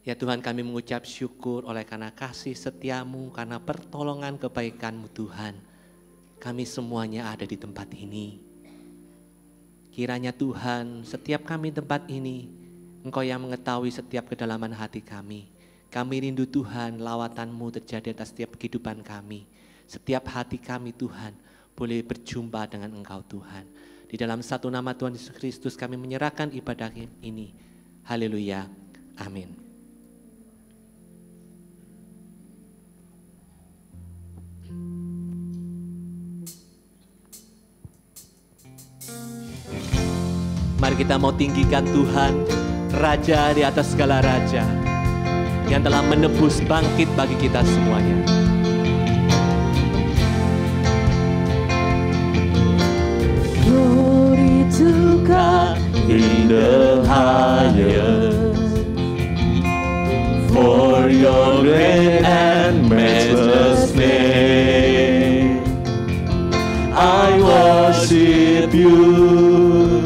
Ya Tuhan, kami mengucap syukur oleh karena kasih setiamu, karena pertolongan kebaikanmu Tuhan. Kami semuanya ada di tempat ini. Kiranya Tuhan, setiap kami di tempat ini, Engkau yang mengetahui setiap kedalaman hati kami. Kami rindu Tuhan, lawatan-Mu terjadi atas setiap kehidupan kami. Setiap hati kami Tuhan, boleh berjumpa dengan Engkau Tuhan. Di dalam satu nama Tuhan Yesus Kristus kami menyerahkan ibadah ini. Haleluya. Amin. Mari kita mau tinggikan Tuhan, Raja di atas segala raja, yang telah menebus bangkit bagi kita semuanya. Glory to God in the highest, for your great and matchless name. I worship you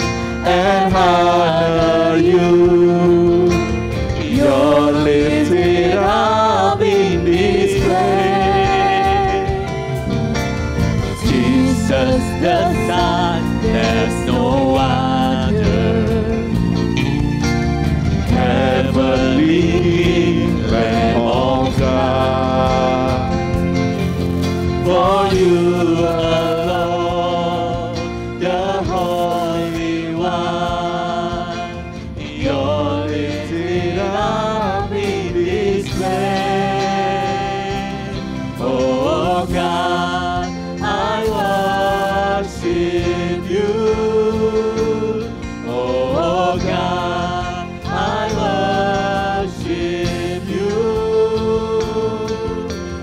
and honor you. You're lifted up in this place. Jesus the Son, there's no other. Heavenly Lamb of God, for you alone, the Holy One, you're lifted up in this place. Oh God, I worship you. Oh God, I worship you.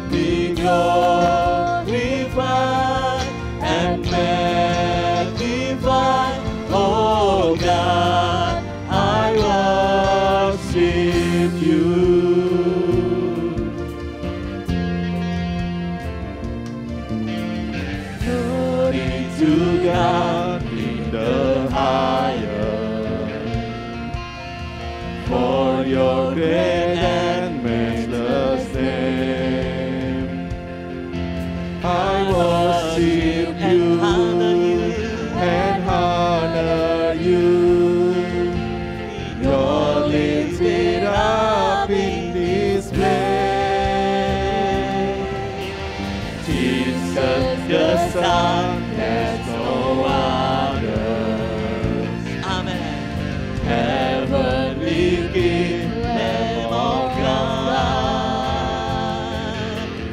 Be glorified and magnified. Oh God, I worship you. Glory to God in the highest, for your great and matchless name. I worship you and honor you. You're lifted up in this place. Jesus the Son, there's no others. Amen. Heavenly King, Lamb of God,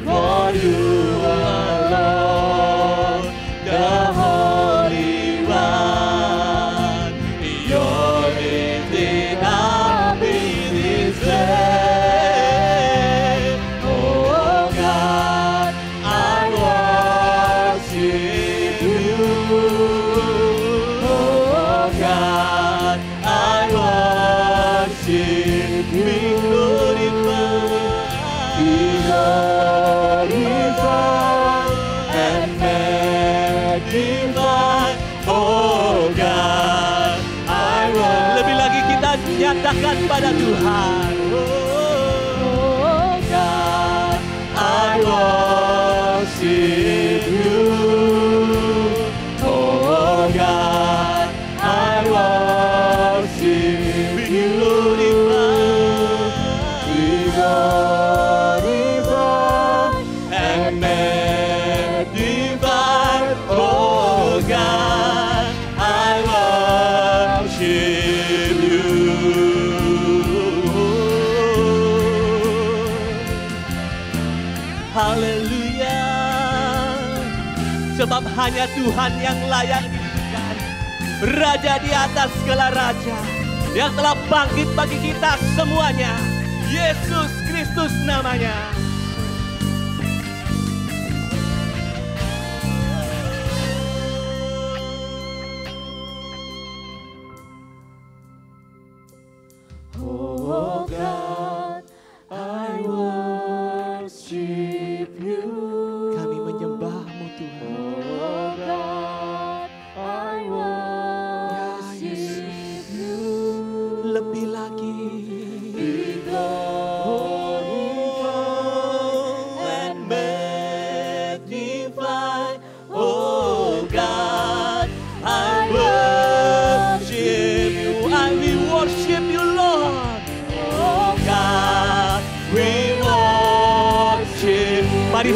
for you alone, the Holy One, you're lifted up in this place. Oh God, I worship you. Oh God, I worship you. Be glorified and magnified. Oh God, I worship. Lebih lagi kita nyatakan pada Tuhan. Oh God, I worship you. Oh God, I worship you. Be glorified and magnified. Oh God, I worship you. Haleluya. Sebab hanya Tuhan yang layak disembah, Raja di atas segala raja, yang telah bangkit bagi kita semuanya. Yesus Kristus namanya. Oh God, I worship you. Kami menyembah-Mu Tuhan. Oh God, I worship you. Lebih lagi. Be glorified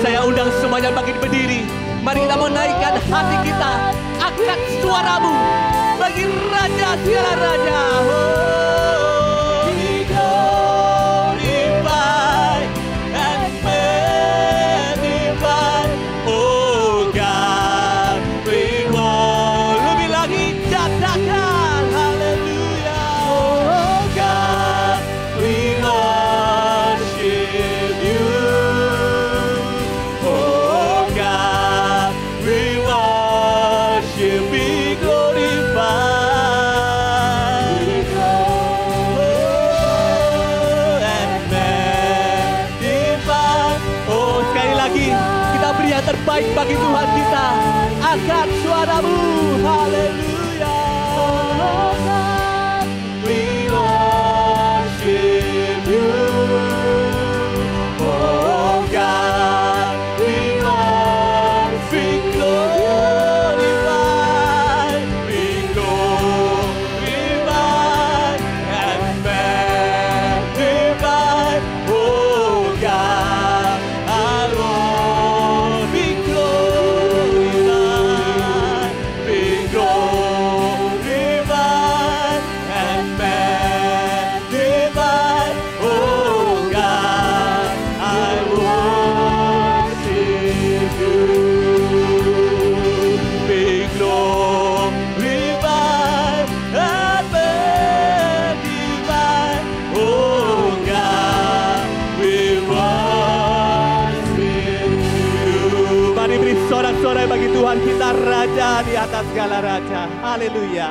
Saya undang semuanya bangkit berdiri. Mari kita menaikkan hati kita. Angkat suaramu bagi Raja segala Raja. Be glorified and magnified. Oh God, we want. Lebih lagi nyatakan haleluya. Oh God, we worship you. Oh God, we worship, be glorified. Oh, and magnified. Oh, sekali lagi kita beri yang terbaik bagi Tuhan kita. Angkat suaramu, haleluya. We worship you. Oh God, we worship, be glorified, and magnified. Oh God, our Lord, be glorified, and magnified. Oh God, I worship you. Be glorified and magnified. Oh God, we worship you. Mari beri sorak-sorai bagi Tuhan kita, Raja di atas segala raja. Haleluya.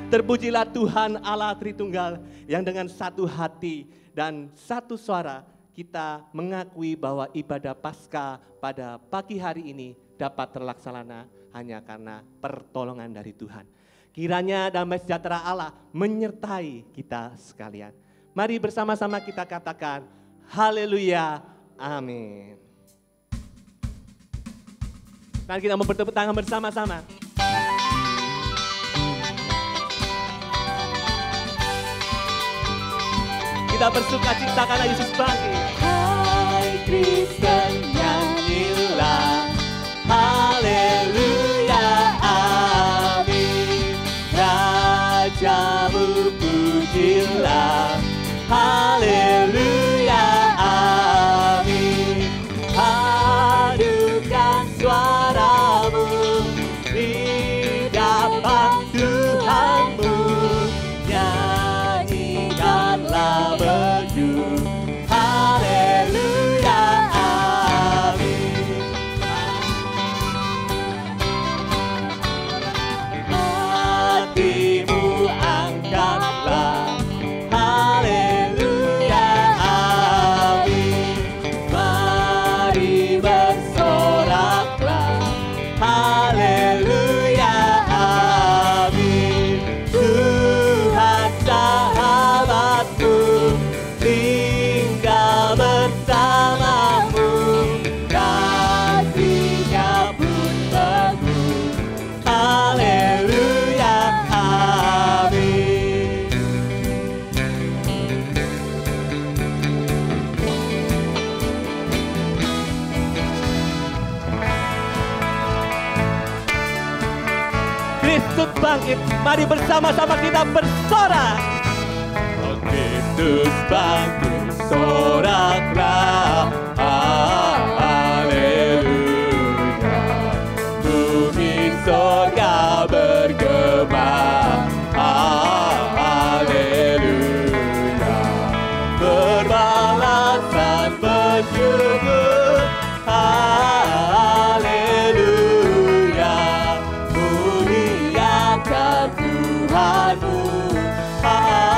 Terpujilah Tuhan Allah Tritunggal yang dengan satu hati dan satu suara kita mengakui bahwa ibadah Paskah pada pagi hari ini dapat terlaksana hanya karena pertolongan dari Tuhan. Kiranya damai sejahtera Allah menyertai kita sekalian. Mari bersama-sama kita katakan haleluya, amin. Dan kita mau bertepuk tangan bersama-sama. Kita bersuka cita karena Yesus bangkit. Hai Kristen nyanyilah, haleluya, amin. Rajamu pujilah, haleluya, amin. Hadukan suaramu di depan Tuhanmu, nyanyikanlah merdu, haleluya, amin. Hatimu angkatlah, haleluya, amin. Mari bersoraklah, haleluya, amin. Tuhan sahabatku tinggal bersamamu, kasih-Nya pun teguh, haleluya, amin. Kristus bangkit, mari bersama-sama kita bersorak. Oh, Kristus bangkit, soraklah, haleluya. Bumi sorga bergema, haleluya. Berbalasan bersyukur, haleluya. Muliakan Tuhanmu, haleluya.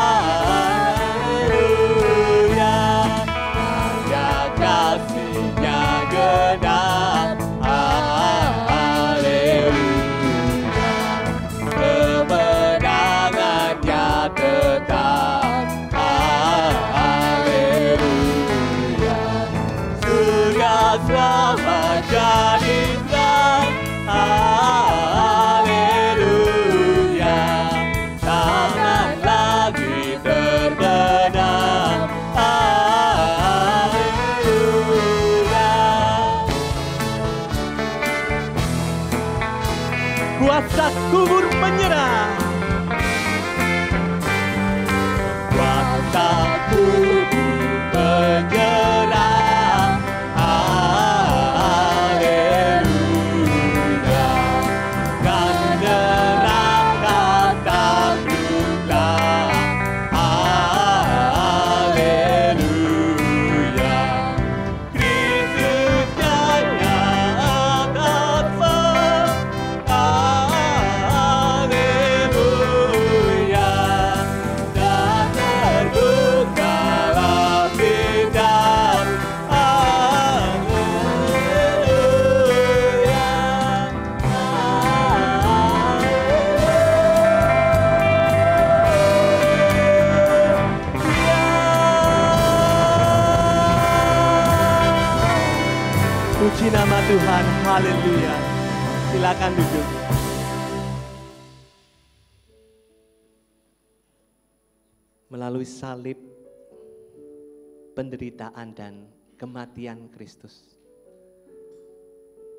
cintaku menyerah. Haleluya, kan neraka takluklah. Haleluya, Kristus jaya atas haleluya, dan terbukalah bidang. Haleluya, puji nama Tuhan, haleluya. Silakan duduk. Melalui salib, penderitaan dan kematian Kristus,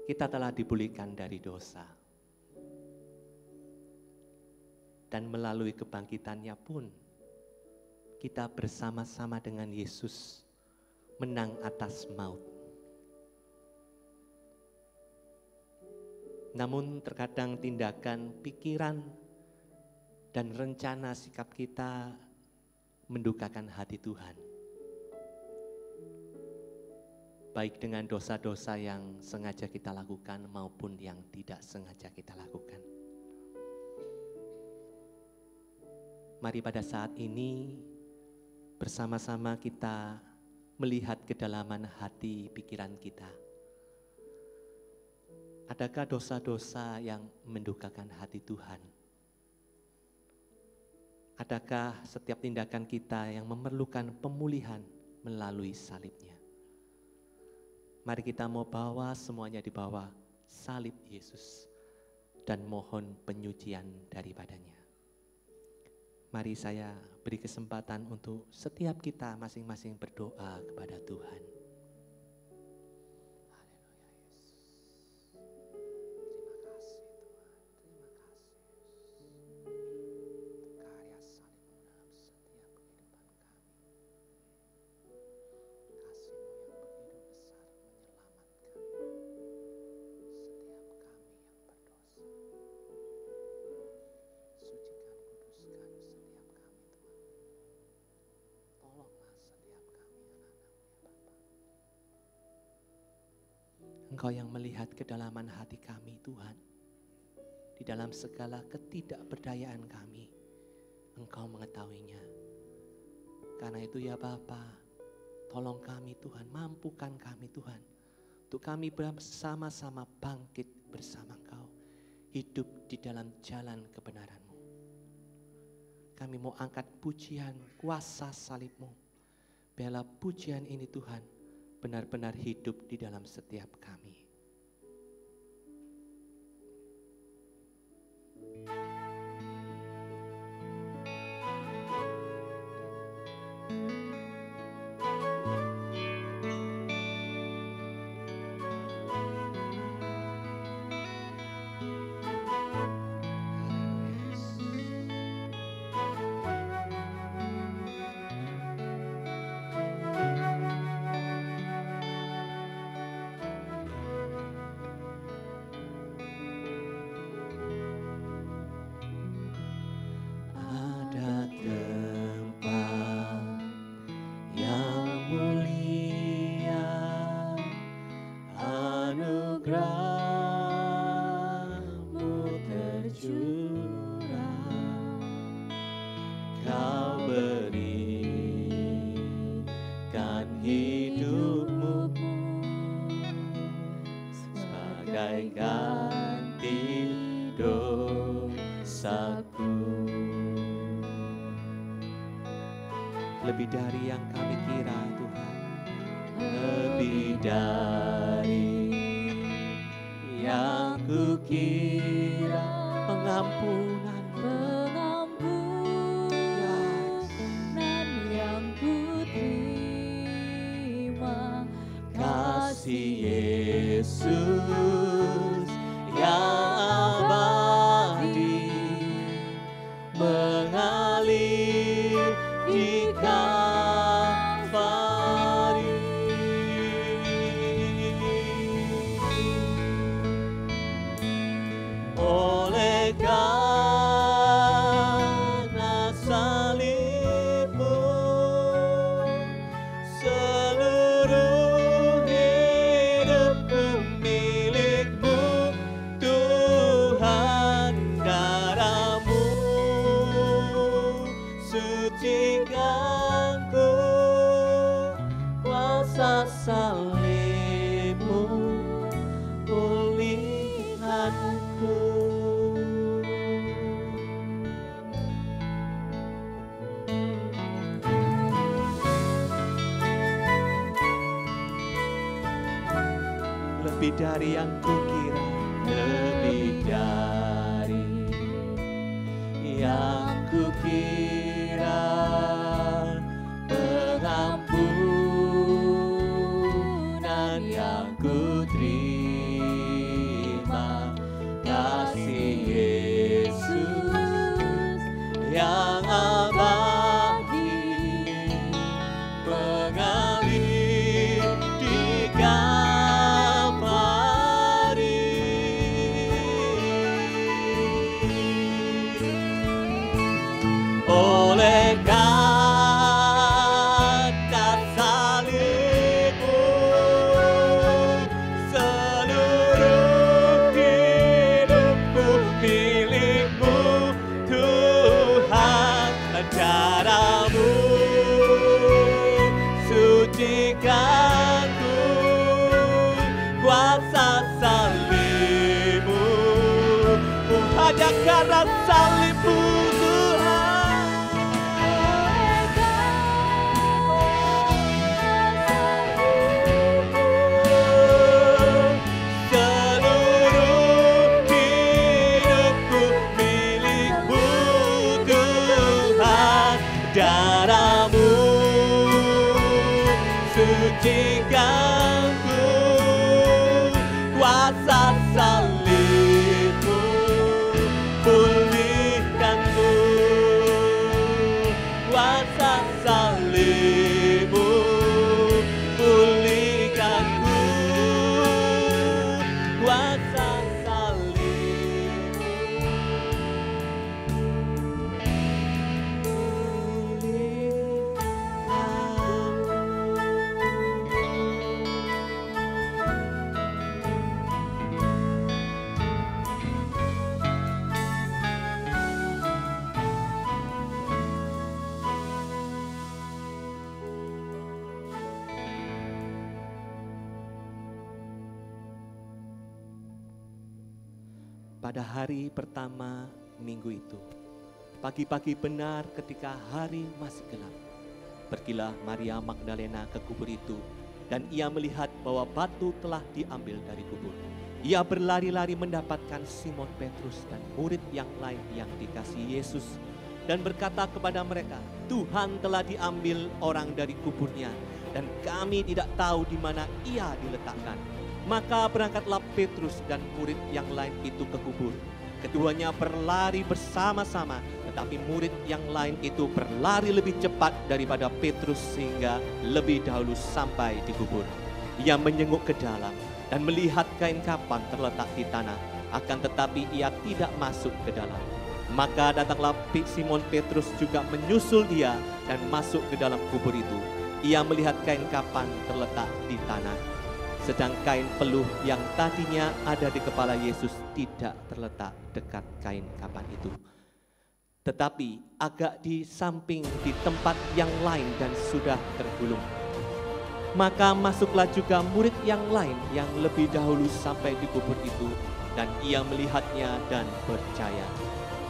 kita telah dipulihkan dari dosa. Dan melalui kebangkitannya pun, kita bersama-sama dengan Yesus menang atas maut. Namun terkadang tindakan, pikiran, dan rencana sikap kita mendukakan hati Tuhan. Baik dengan dosa-dosa yang sengaja kita lakukan maupun yang tidak sengaja kita lakukan. Mari pada saat ini bersama-sama kita melihat kedalaman hati pikiran kita. Adakah dosa-dosa yang mendukakan hati Tuhan? Adakah setiap tindakan kita yang memerlukan pemulihan melalui salibnya? Mari kita mau bawa semuanya di bawah salib Yesus dan mohon penyucian daripadanya. Mari saya beri kesempatan untuk setiap kita masing-masing berdoa kepada Tuhan. Engkau yang melihat kedalaman hati kami, Tuhan. Di dalam segala ketidakberdayaan kami, Engkau mengetahuinya. Karena itu ya Bapa, tolong kami Tuhan, mampukan kami Tuhan, untuk kami bersama-sama bangkit bersama Engkau, hidup di dalam jalan kebenaran-Mu. Kami mau angkat pujian kuasa salib-Mu. Biarlah pujian ini Tuhan benar-benar hidup di dalam setiap kami. Lebih dari yang kami kira Tuhan, lebih dari yang kukira, pengampunan yang ku terima, kasih Yesus yang abadi mengalir di Kalvari. Oleh karena salibmu, seluruh hidupku milikmu, Tuhan. Darahmu sucikanku, kuasa salibmu pulihkanku. Lebih dari yang kukira, Lebih dari yang kukira, pengampunan yang kuterima, kasih Yesus yang abadi mengalir di Kalvari. Oleh karena salibmu, seluruh hidupku milikmu, Tuhan. Darahmu sucikanku, kuasa salibmu, hanya karena salibmu, Tuhan. Seluruh hidupku milikmu, Tuhan. Darahmu sucikanku, kuasa salibmu pulihkanku, kuasa salibmu pulihkanku, kuasa salibmu pada hari pertama minggu itu, pagi-pagi benar ketika hari masih gelap, pergilah Maria Magdalena ke kubur itu, dan ia melihat bahwa batu telah diambil dari kubur. Ia berlari-lari mendapatkan Simon Petrus dan murid yang lain yang dikasihi Yesus, dan berkata kepada mereka, Tuhan telah diambil orang dari kuburnya, dan kami tidak tahu di mana ia diletakkan. Maka berangkatlah Petrus dan murid yang lain itu ke kubur. Keduanya berlari bersama-sama, tetapi murid yang lain itu berlari lebih cepat daripada Petrus sehingga lebih dahulu sampai di kubur. Ia menyenguk ke dalam dan melihat kain kafan terletak di tanah, akan tetapi ia tidak masuk ke dalam. Maka datanglah Simon Petrus juga menyusul dia dan masuk ke dalam kubur itu. Ia melihat kain kafan terletak di tanah, sedang kain peluh yang tadinya ada di kepala Yesus tidak terletak dekat kain kafan itu, tetapi agak di samping di tempat yang lain dan sudah tergulung. Maka masuklah juga murid yang lain yang lebih dahulu sampai di kubur itu, dan ia melihatnya dan percaya.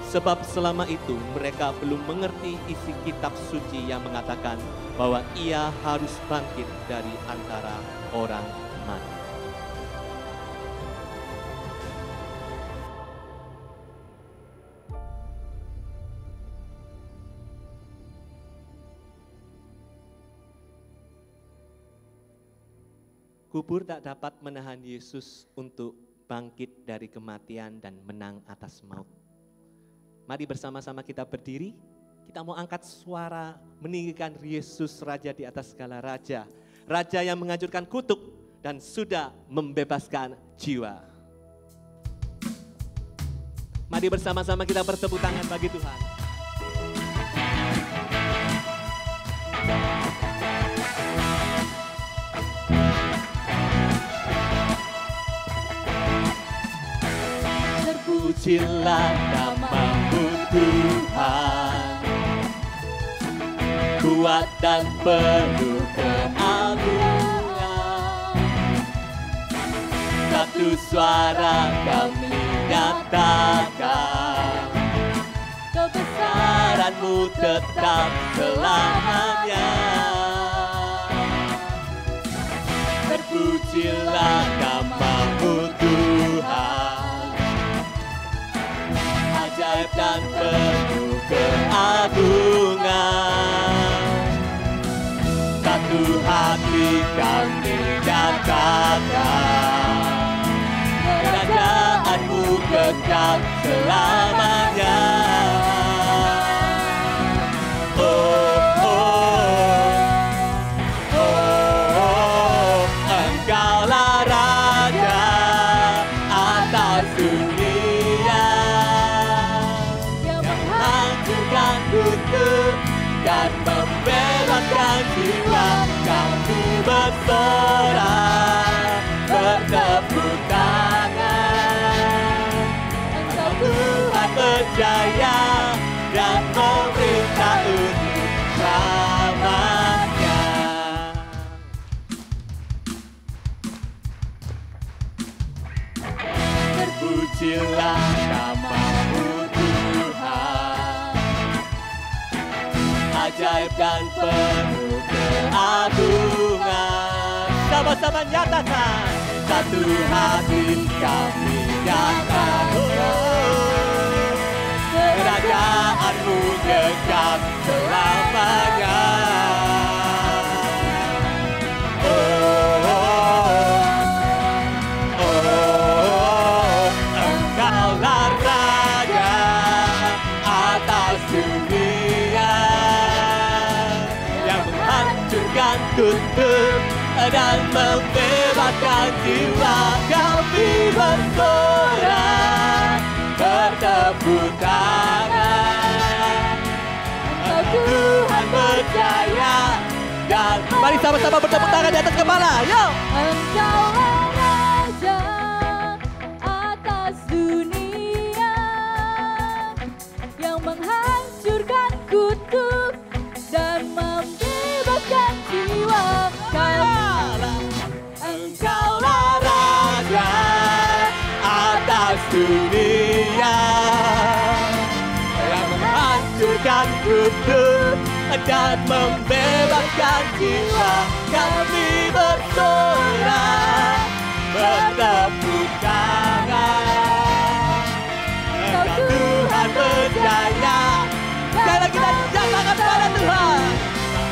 Sebab selama itu mereka belum mengerti isi kitab suci yang mengatakan bahwa ia harus bangkit dari antara orang mati. Kubur tak dapat menahan Yesus untuk bangkit dari kematian dan menang atas maut. Mari bersama-sama kita berdiri, Kita mau angkat suara meninggikan Yesus Raja di atas segala raja. Raja yang menghancurkan kutuk dan sudah membebaskan jiwa. Mari bersama-sama kita bertepuk tangan bagi Tuhan. Terpujilah nama-Mu Tuhan, kuat dan penuh keagungan. Satu suara kami nyatakan, kebesaran-Mu tetap selamanya. Terpujilah nama-Mu Tuhan, ajaib dan penuh keagungan. Satu hati kami nyatakan, kerajaan-Mu kekal selamanya. Oh, oh, oh, Engkaulah Raja atas dunia, yang menghancurkan kutuk dan membebaskan jiwa. Kami bersorak, bertepuk tangan. Engkau Tuhan berjaya dan memerintah untuk selamanya. Terpujilah nama-Mu Tuhan, ajaib dan penuh keagungan. Sama-sama nyatakan, satu hati kami nyatakan, kerajaan-Mu kekal selamanya. Oh, oh, oh, Engkaulah Raja atas dunia, yang menghancurkan kutuk dan membebaskan jiwa. Kami bersorak, bertepuk tangan. Engkau Tuhan berjaya dan mari sama-sama bertepuk tangan di atas kepala. Yo! Engkaulah Raja atas dunia, yang menghancurkan kutuk dan membebaskan jiwa. Engkaulah Raja atas dunia, yang menghancurkan kutuk dan membebaskan jiwa. Kami bersorak, bertepuk tangan. Engkau Tuhan berjaya. Sekali lagi kita nyatakan pada Tuhan,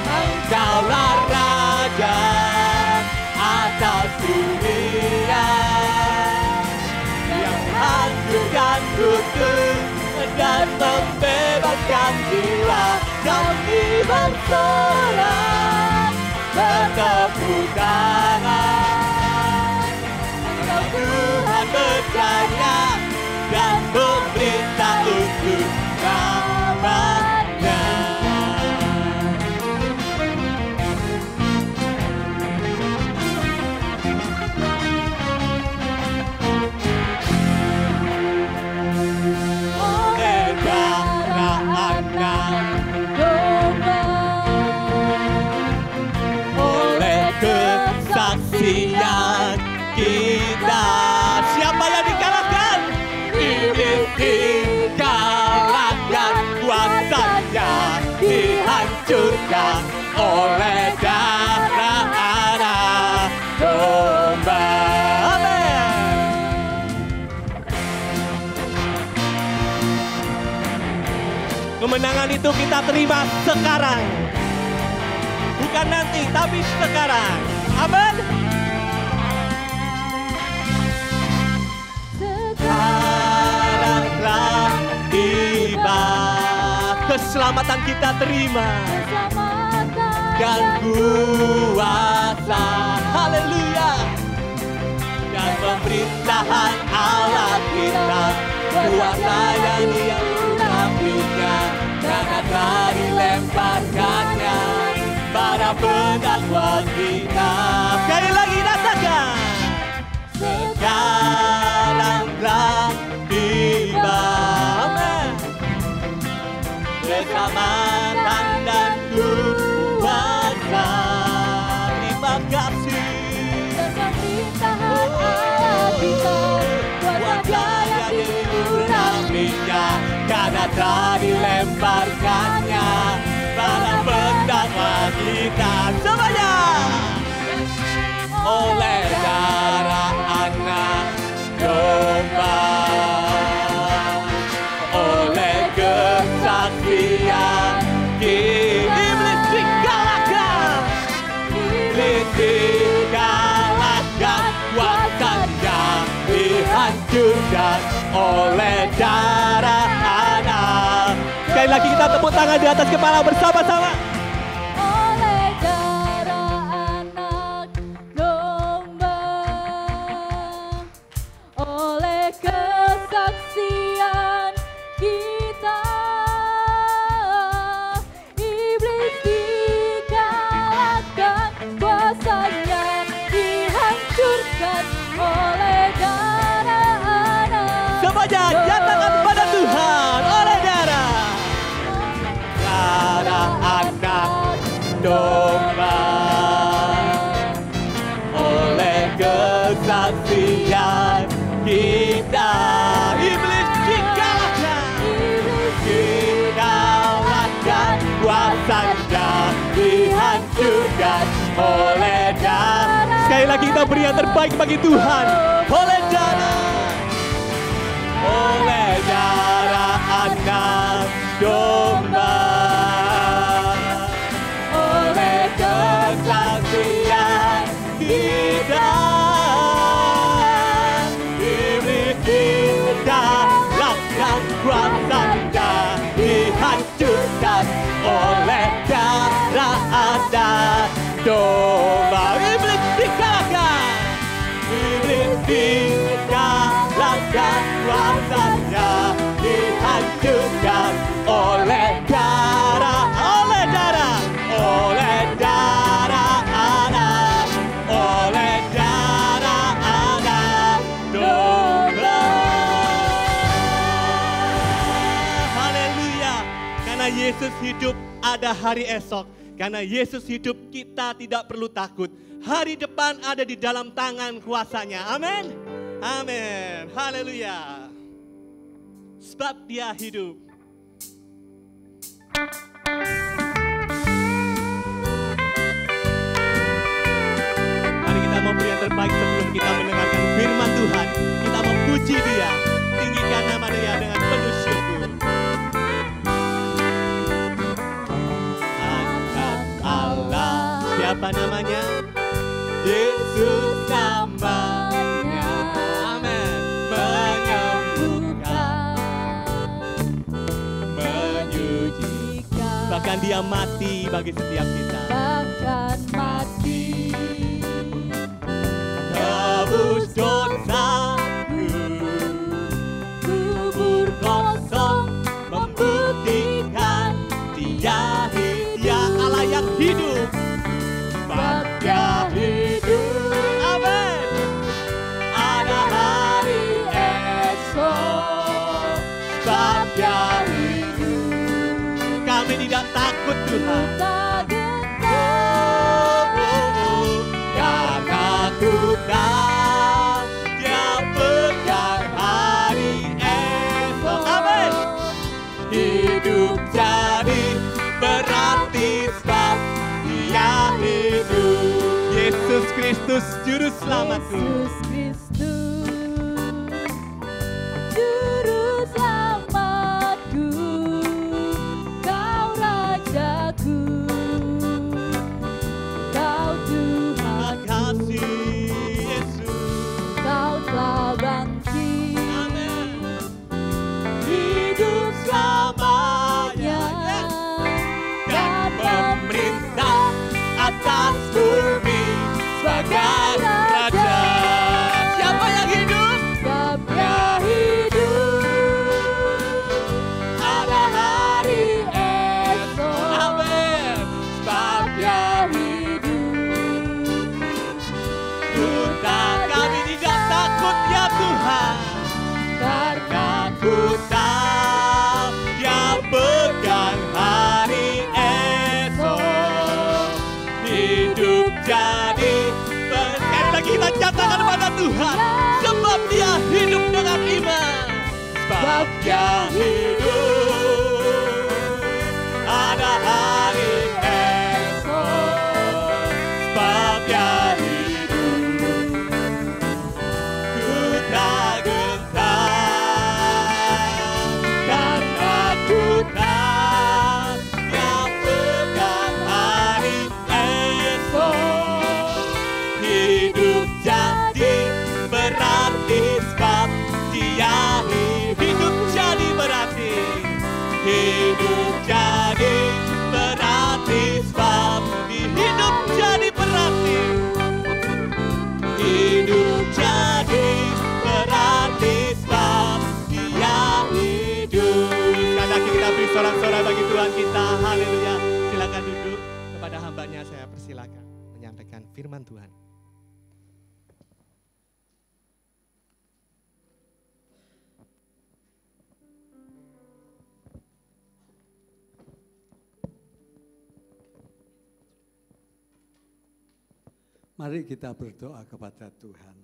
Engkaulah Raja atas dunia, yang menghancurkan kutuk dan membebaskan jiwa. Kami bersorak, bertepuk tangan. Engkau Tuhan berjaya dan memerintah untuk selamanya. Kesaksian kita, siapa yang dikalahkan? Iblis dikalahkan, kuasanya dihancurkan oleh darah anak domba. Amin. Kemenangan itu kita terima sekarang, bukan nanti, tapi sekarang. Amin. Sekarang telah tiba keselamatan kita terima. Keselamatan Dan kuasa, haleluya. Dan pemerintahan Allah kita, kuasa yang diurapinya, karena telah dilemparkannya para pendakwa kita. Sekali lagi rasakan. Sekarang telah tiba, amen. Keselamatan dan kuasa, terima kasih. Pemerintahan Allah kita, kuasa yang diurapinya, karena telah dilemparkannya para pendakwa kita. Semuanya. Oleh darah anak domba, oleh kesaksian iblis dikalahkan, iblis dikalahkan, kuasanya dihancurkan oleh darah anak. Sekali lagi kita tepuk tangan di atas kepala bersama-sama. oleh darah anak domba, oleh kesaksian kita, iblis dikalahkan, kuasanya dihancurkan oleh darah anak. Semuanya nyatakan pada Tuhan, oleh darah anak domba, oleh kesaksian kita, iblis dikalahkan, kuasanya dihancurkan oleh darah. Sekali lagi kita beri yang terbaik bagi Tuhan, oleh darah anak domba, oleh kesaksian kita, iblis dikalahkan, kuasanya dihancurkan oleh darah anak domba. Iblis dikalahkan, iblis dikalahkan, kuasanya dihancurkan oleh darah anak, oleh darah anak domba. Haleluya. Karena Yesus hidup, ada hari esok. Karena Yesus hidup, kita tidak perlu takut. Hari depan ada di dalam tangan kuasanya. Amin. Amin. Haleluya. Sebab dia hidup. Mari kita mau beri yang terbaik sebelum kita mendengarkan firman Tuhan. Kita mau puji dia. Tinggikan nama dia dengan penuh syukur. Anak Allah. Siapa namanya? Yesus namanya. Amin. Menyembuhkan, menyucikan. Bahkan dia mati bagi setiap kita. Bahkan mati Tebus dosaku, kubur kosong membuktikan dia Allah yang hidup. Sebab dia hidup, amin. Ada hari esok, sebab dia hidup. Kami tidak takut Tuhan. tak Karena ku tahu dia pegang hari esok. Amin. Hidup jadi berarti sebab dia hidup. Yesus Kristus Juru Selamatku. Yesus Kristus, Juru Selamatku, Kau Rajaku, Kau Tuhan, Kasih Yesus. Kau telah bangkit Amin. Hidup selamanya. Yes. hidup jadi. Sekali lagi kita nyatakan pada Tuhan, sebab Dia hidup dengan iman. Sebab Dia hidup, ada hari esok. Sebab Dia hidup, ku tak gentar dan takutkan yang pegang hari esok. Hidup jadi berarti sebab Dia hidup jadi berarti. Hidup jadi berarti sebab hidup jadi berarti. Hidup jadi berarti sebab Dia hidup. Sekali lagi kita beri sorak-sorai bagi Tuhan kita. Haleluya. Silakan duduk. Kepada hambanya saya persilakan menyampaikan firman Tuhan. Mari kita berdoa kepada Tuhan.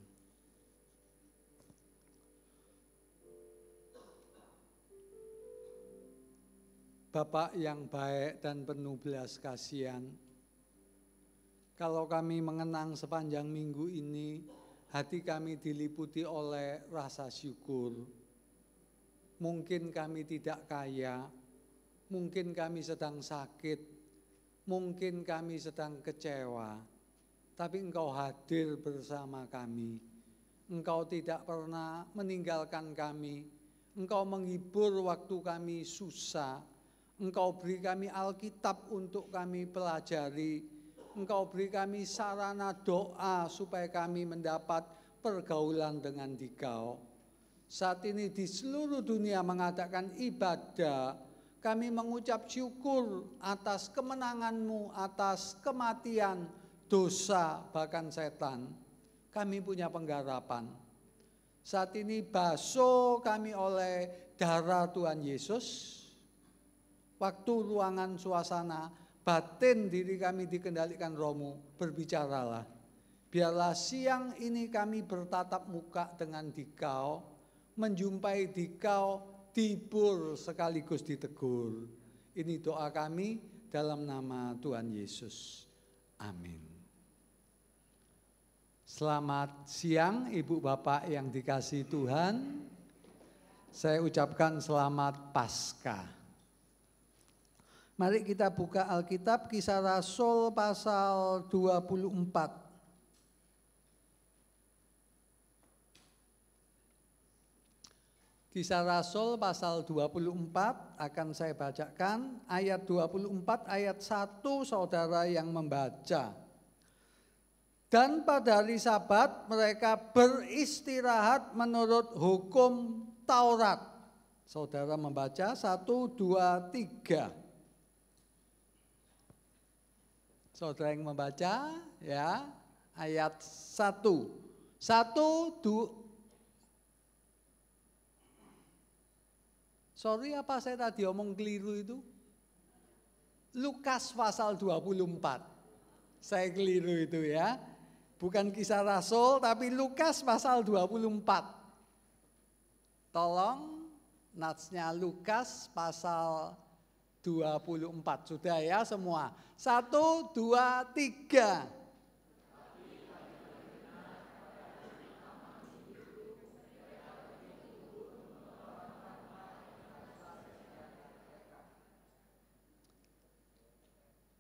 Bapak yang baik dan penuh belas kasihan, kalau kami mengenang sepanjang minggu ini, hati kami diliputi oleh rasa syukur. Mungkin kami tidak kaya, mungkin kami sedang sakit, mungkin kami sedang kecewa. Tapi Engkau hadir bersama kami. Engkau tidak pernah meninggalkan kami. Engkau menghibur waktu kami susah. Engkau beri kami Alkitab untuk kami pelajari. Engkau beri kami sarana doa supaya kami mendapat pergaulan dengan Dikau. Saat ini di seluruh dunia mengadakan ibadah. Kami mengucap syukur atas kemenangan-Mu, atas kematian, dosa, bahkan setan. Kami punya pengharapan. Saat ini basuh kami oleh darah Tuhan Yesus. Waktu, ruangan, suasana, batin diri kami dikendalikan Roh-Mu. Berbicaralah. Biarlah siang ini kami bertatap muka dengan Dikau, menjumpai Dikau, dihibur sekaligus ditegur. Ini doa kami dalam nama Tuhan Yesus. Amin. Selamat siang Ibu Bapak yang dikasihi Tuhan. Saya ucapkan selamat Paskah. Mari kita buka Alkitab Kisah Rasul pasal 24. Kisah Rasul pasal 24 akan saya bacakan ayat 24 ayat 1 saudara yang membaca. Dan pada hari Sabat mereka beristirahat menurut hukum Taurat. Saudara membaca 1, 2, 3. Saudara yang membaca ya ayat 1. 1, 2. Sorry apa saya tadi omong keliru itu? Lukas pasal 24. Saya keliru itu ya. Bukan Kisah Rasul tapi Lukas pasal 24. Tolong natsnya Lukas pasal 24. Sudah ya semua. 1, 2, 3.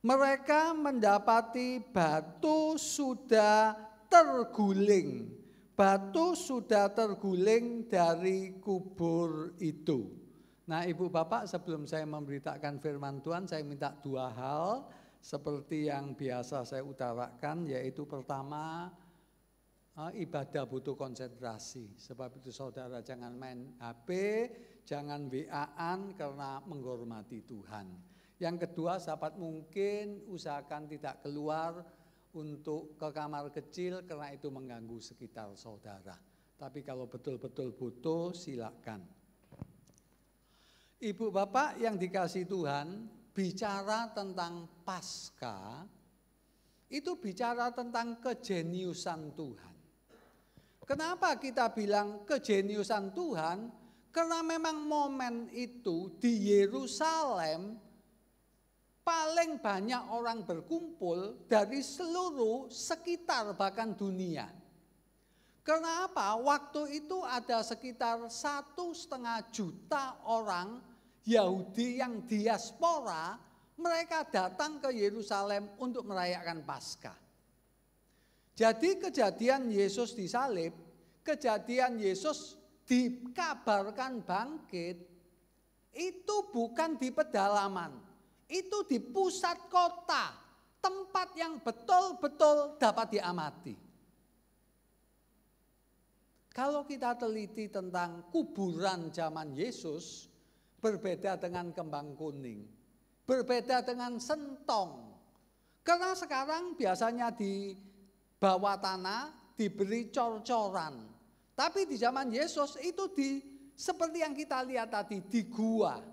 Mereka mendapati batu sudah terguling. Batu sudah terguling dari kubur itu. Nah Ibu Bapak, sebelum saya memberitakan firman Tuhan, saya minta 2 hal seperti yang biasa saya utarakan, yaitu pertama, ibadah butuh konsentrasi. Sebab itu saudara jangan main HP, jangan WA-an karena menghormati Tuhan. Yang kedua, sahabat mungkin usahakan tidak keluar untuk ke kamar kecil karena itu mengganggu sekitar saudara. Tapi kalau betul-betul butuh, silakan. Ibu Bapak yang dikasihi Tuhan, bicara tentang Paskah, itu bicara tentang kejeniusan Tuhan. Kenapa kita bilang kejeniusan Tuhan? Karena memang momen itu di Yerusalem paling banyak orang berkumpul dari seluruh sekitar bahkan dunia. Karena apa? Waktu itu ada sekitar 1,5 juta orang Yahudi yang diaspora, mereka datang ke Yerusalem untuk merayakan Paskah. Jadi kejadian Yesus disalib, kejadian Yesus dikabarkan bangkit, itu bukan di pedalaman, itu di pusat kota, tempat yang betul-betul dapat diamati. Kalau kita teliti tentang kuburan zaman Yesus, berbeda dengan kembang kuning, berbeda dengan sentong. Karena sekarang biasanya di bawah tanah diberi cor-coran. Tapi di zaman Yesus itu seperti yang kita lihat tadi, di gua.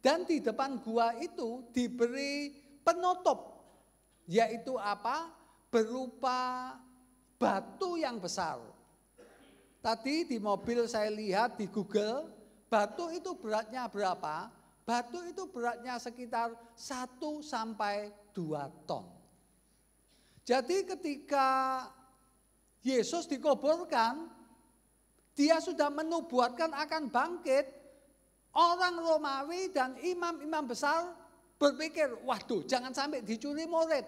Dan di depan gua itu diberi penutup, yaitu apa? Berupa batu yang besar. Tadi di mobil saya lihat di Google, batu itu beratnya berapa? Batu itu beratnya sekitar 1 sampai 2 ton. Jadi ketika Yesus dikuburkan, dia sudah menubuatkan akan bangkit. Orang Romawi dan imam-imam besar berpikir, waduh jangan sampai dicuri murid.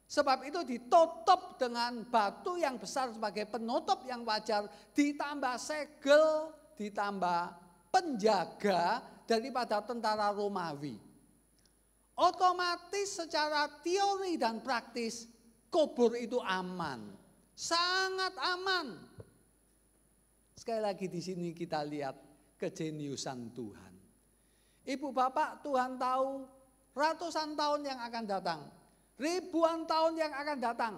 Sebab itu ditutup dengan batu yang besar sebagai penutup yang wajar, ditambah segel, ditambah penjaga daripada tentara Romawi. Otomatis secara teori dan praktis kubur itu aman, sangat aman. Sekali lagi di sini kita lihat kejeniusan Tuhan. Ibu bapak, Tuhan tahu ratusan tahun yang akan datang, ribuan tahun yang akan datang,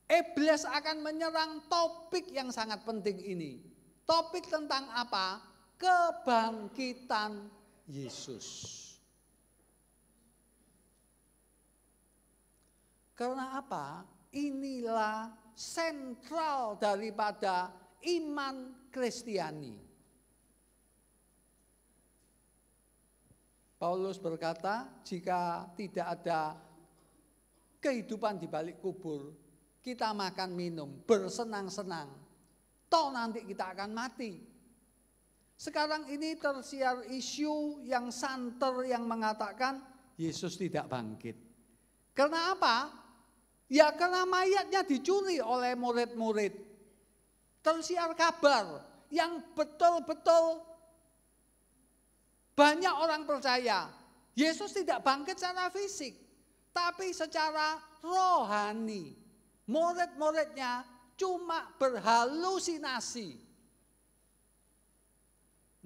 iblis akan menyerang topik yang sangat penting ini. Topik tentang apa? Kebangkitan Yesus. Karena apa? Inilah sentral daripada iman Kristiani. Paulus berkata, jika tidak ada kehidupan di balik kubur, kita makan minum, bersenang-senang, toh nanti kita akan mati. Sekarang ini tersiar isu yang santer yang mengatakan Yesus tidak bangkit. Karena apa? Ya karena mayatnya dicuri oleh murid-murid. Tersiar kabar yang betul-betul banyak orang percaya. Yesus tidak bangkit secara fisik, tapi secara rohani. Murid-muridnya cuma berhalusinasi.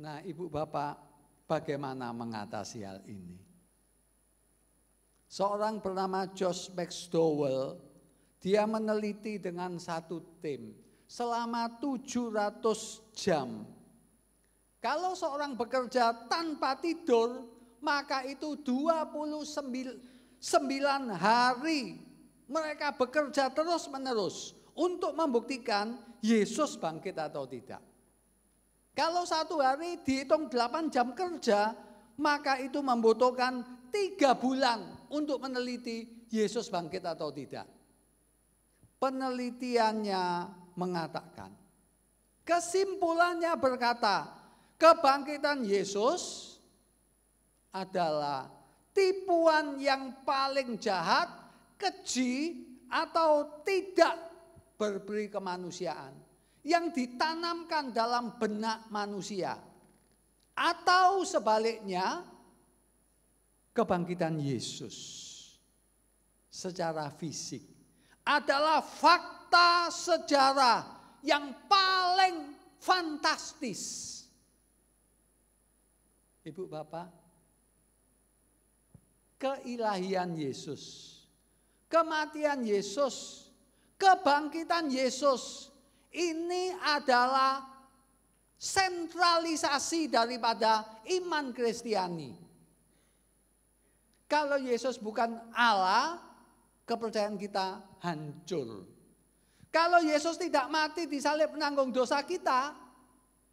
Nah, ibu bapak, bagaimana mengatasi hal ini? Seorang bernama Josh McDowell, dia meneliti dengan satu tim selama 700 jam. Kalau seorang bekerja tanpa tidur, maka itu 29 hari mereka bekerja terus-menerus untuk membuktikan Yesus bangkit atau tidak. Kalau 1 hari dihitung 8 jam kerja, maka itu membutuhkan 3 bulan untuk meneliti Yesus bangkit atau tidak. Penelitiannya mengatakan, kesimpulannya berkata, kebangkitan Yesus adalah tipuan yang paling jahat, keji, atau tidak berberi kemanusiaan yang ditanamkan dalam benak manusia. Atau sebaliknya, kebangkitan Yesus secara fisik adalah fakta sejarah yang paling fantastis. Ibu bapak, keilahian Yesus, kematian Yesus, kebangkitan Yesus, ini adalah sentralisasi daripada iman Kristiani. Kalau Yesus bukan Allah, kepercayaan kita hancur. Kalau Yesus tidak mati di salib menanggung dosa kita,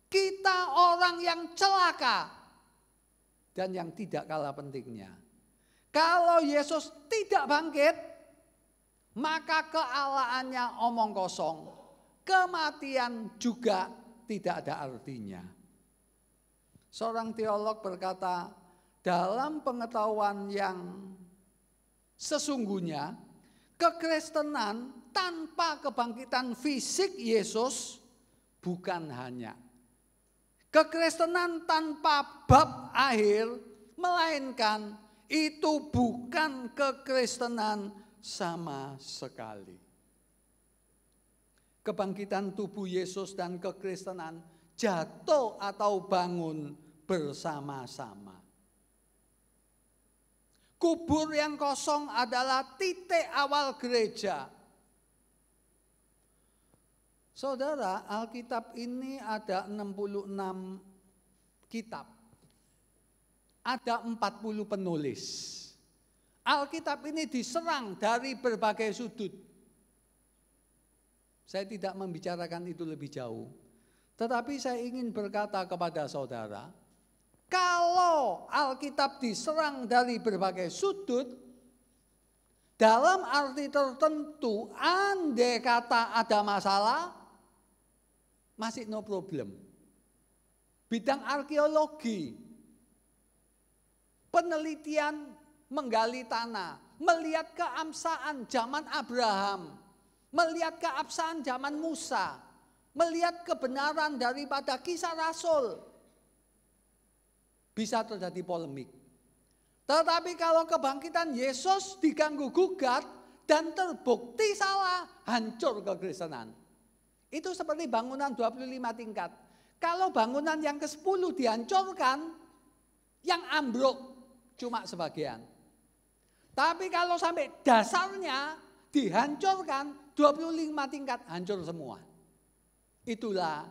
kita orang yang celaka. Dan yang tidak kalah pentingnya, kalau Yesus tidak bangkit, maka kealahannya omong kosong. Kematian juga tidak ada artinya. Seorang teolog berkata, dalam pengetahuan yang sesungguhnya, kekristenan tanpa kebangkitan fisik Yesus bukan hanya kekristenan tanpa bab akhir, melainkan itu bukan kekristenan sama sekali. Kebangkitan tubuh Yesus dan kekristenan jatuh atau bangun bersama-sama. Kubur yang kosong adalah titik awal gereja. Saudara, Alkitab ini ada 66 kitab. Ada 40 penulis. Alkitab ini diserang dari berbagai sudut. Saya tidak membicarakan itu lebih jauh. Tetapi saya ingin berkata kepada saudara, kalau Alkitab diserang dari berbagai sudut, dalam arti tertentu, andai kata ada masalah, masih no problem. Bidang arkeologi, penelitian menggali tanah, melihat keabsahan zaman Abraham, melihat keabsahan zaman Musa, melihat kebenaran daripada kisah Rasul, bisa terjadi polemik. Tetapi kalau kebangkitan Yesus diganggu gugat dan terbukti salah, hancur kekristenan. Itu seperti bangunan 25 tingkat. Kalau bangunan yang ke-10 dihancurkan, yang ambruk cuma sebagian. Tapi kalau sampai dasarnya dihancurkan, 25 tingkat hancur semua. Itulah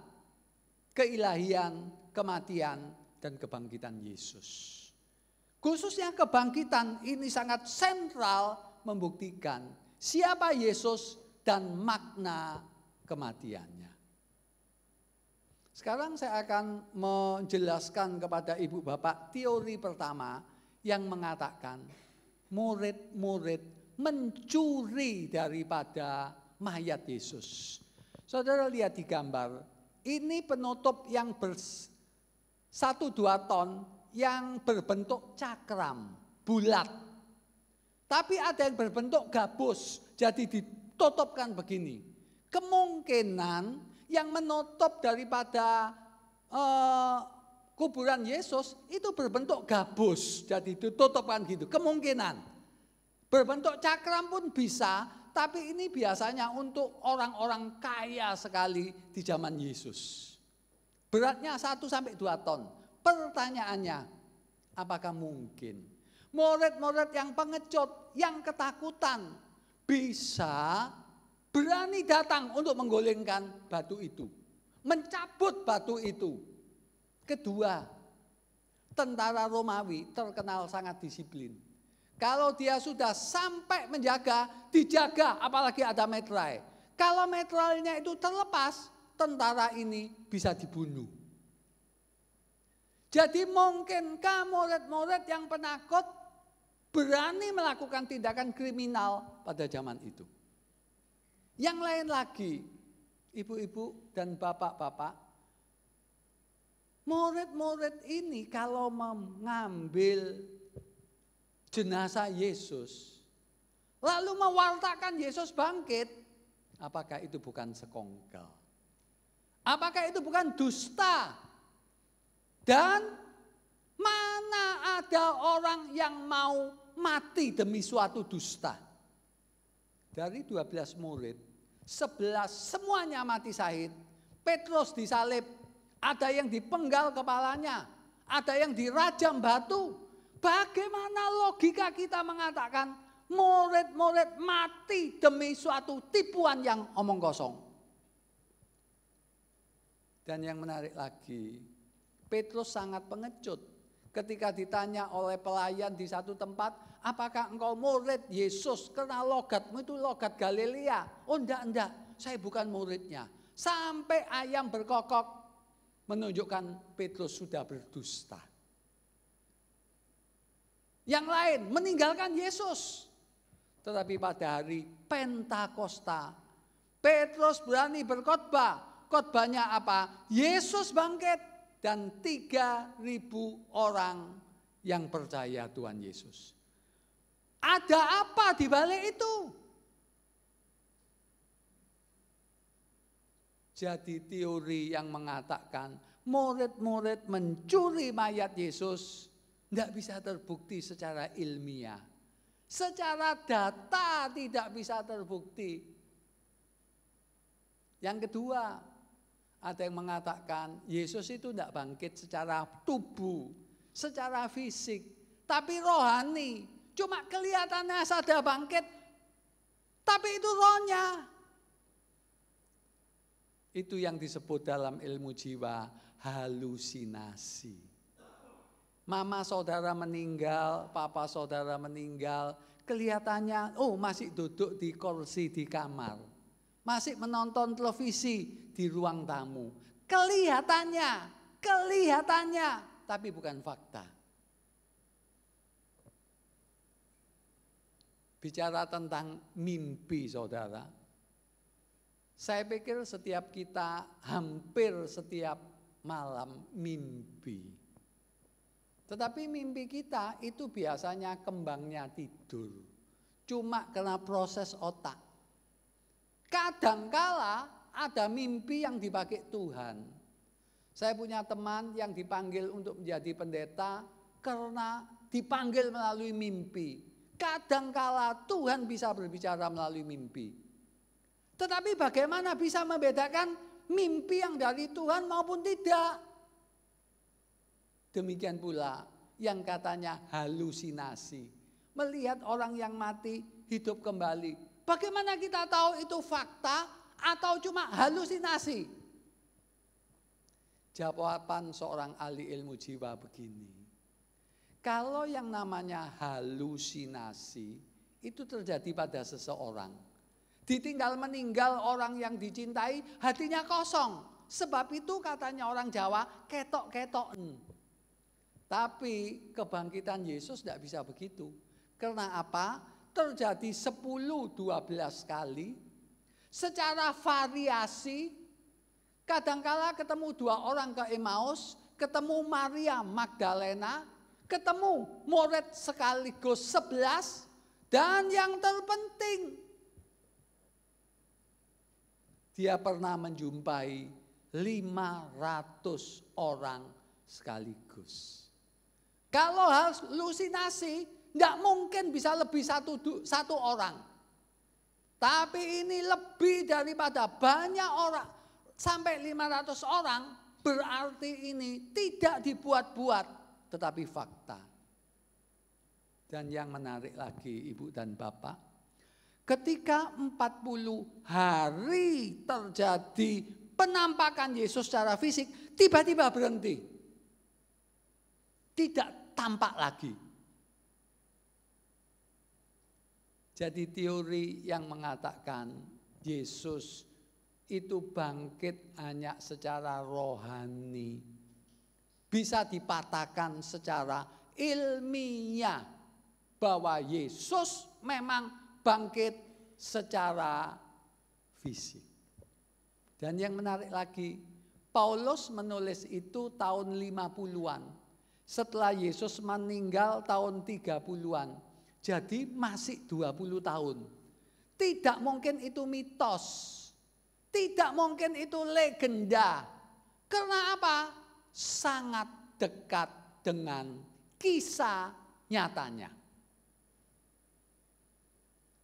keilahian, kematian, dan kebangkitan Yesus. Khususnya kebangkitan ini sangat sentral membuktikan siapa Yesus dan makna kematiannya. Sekarang saya akan menjelaskan kepada ibu bapak teori pertama yang mengatakan murid-murid mencuri daripada mayat Yesus. Saudara lihat di gambar, ini penutup yang 1-2 ton yang berbentuk cakram, bulat. Tapi ada yang berbentuk gabus, jadi ditutupkan begini. Kemungkinan yang menutup daripada kuburan Yesus itu berbentuk gabus, jadi ditutupkan gitu. Kemungkinan berbentuk cakram pun bisa, tapi ini biasanya untuk orang-orang kaya sekali di zaman Yesus. Beratnya 1-2 ton. Pertanyaannya, apakah mungkin murid-murid yang pengecut, yang ketakutan bisa berani datang untuk menggulingkan batu itu, mencabut batu itu? Kedua, tentara Romawi terkenal sangat disiplin. Kalau dia sudah sampai menjaga, dijaga, apalagi ada metrai. Kalau metrainya itu terlepas, tentara ini bisa dibunuh. Jadi mungkinkah murid-murid yang penakut berani melakukan tindakan kriminal pada zaman itu? Yang lain lagi, ibu-ibu dan bapak-bapak, murid-murid ini kalau mengambil jenazah Yesus, lalu mewartakan Yesus bangkit, apakah itu bukan sekongkol? Apakah itu bukan dusta? Dan mana ada orang yang mau mati demi suatu dusta? Dari 12 murid, 11 semuanya mati syahid. Petrus disalib, ada yang dipenggal kepalanya, ada yang dirajam batu. Bagaimana logika kita mengatakan murid-murid mati demi suatu tipuan yang omong kosong? Dan yang menarik lagi, Petrus sangat pengecut ketika ditanya oleh pelayan di satu tempat, apakah engkau murid Yesus karena logatmu itu logat Galilea? Oh enggak, saya bukan muridnya. Sampai ayam berkokok menunjukkan Petrus sudah berdusta. Yang lain meninggalkan Yesus. Tetapi pada hari Pentakosta, Petrus berani berkhotbah. Khotbahnya apa? Yesus bangkit dan 3.000 orang yang percaya Tuhan Yesus. Ada apa di balik itu? Jadi teori yang mengatakan murid-murid mencuri mayat Yesus tidak bisa terbukti secara ilmiah. Secara data tidak bisa terbukti. Yang kedua, ada yang mengatakan Yesus itu tidak bangkit secara tubuh, secara fisik, tapi rohani. Cuma kelihatannya saja bangkit, tapi itu rohnya. Itu yang disebut dalam ilmu jiwa halusinasi. Mama saudara meninggal, papa saudara meninggal, kelihatannya masih duduk di kursi di kamar. Masih menonton televisi di ruang tamu. Kelihatannya, tapi bukan fakta. Bicara tentang mimpi saudara, saya pikir setiap kita hampir setiap malam mimpi. Tetapi mimpi kita itu biasanya kembangnya tidur. Cuma karena proses otak. Kadangkala ada mimpi yang dipakai Tuhan. Saya punya teman yang dipanggil untuk menjadi pendeta karena dipanggil melalui mimpi. Kadangkala Tuhan bisa berbicara melalui mimpi. Tetapi bagaimana bisa membedakan mimpi yang dari Tuhan maupun tidak? Demikian pula yang katanya halusinasi. Melihat orang yang mati hidup kembali. Bagaimana kita tahu itu fakta atau cuma halusinasi? Jawaban seorang ahli ilmu jiwa begini. Kalau yang namanya halusinasi itu terjadi pada seseorang. Ditinggal meninggal orang yang dicintai, hatinya kosong. Sebab itu katanya orang Jawa ketok-ketoken. Tapi kebangkitan Yesus tidak bisa begitu. Karena apa? Terjadi 10-12 kali. Secara variasi. Kadangkala ketemu 2 orang ke Emmaus. Ketemu Maria Magdalena. Ketemu murid sekaligus 11. Dan yang terpenting, dia pernah menjumpai 500 orang sekaligus. Kalau halusinasi, tidak mungkin bisa lebih satu orang. Tapi ini lebih daripada banyak orang. Sampai 500 orang, berarti ini tidak dibuat-buat, tetapi fakta. Dan yang menarik lagi Ibu dan Bapak, ketika 40 hari terjadi penampakan Yesus secara fisik, tiba-tiba berhenti. Tidak tampak lagi. Jadi teori yang mengatakan Yesus itu bangkit hanya secara rohani. Bisa dipatahkan secara ilmiah bahwa Yesus memang bangkit secara fisik. Dan yang menarik lagi, Paulus menulis itu tahun 50-an. Setelah Yesus meninggal tahun 30-an. Jadi masih 20 tahun. Tidak mungkin itu mitos. Tidak mungkin itu legenda. Karena apa? Sangat dekat dengan kisah nyatanya.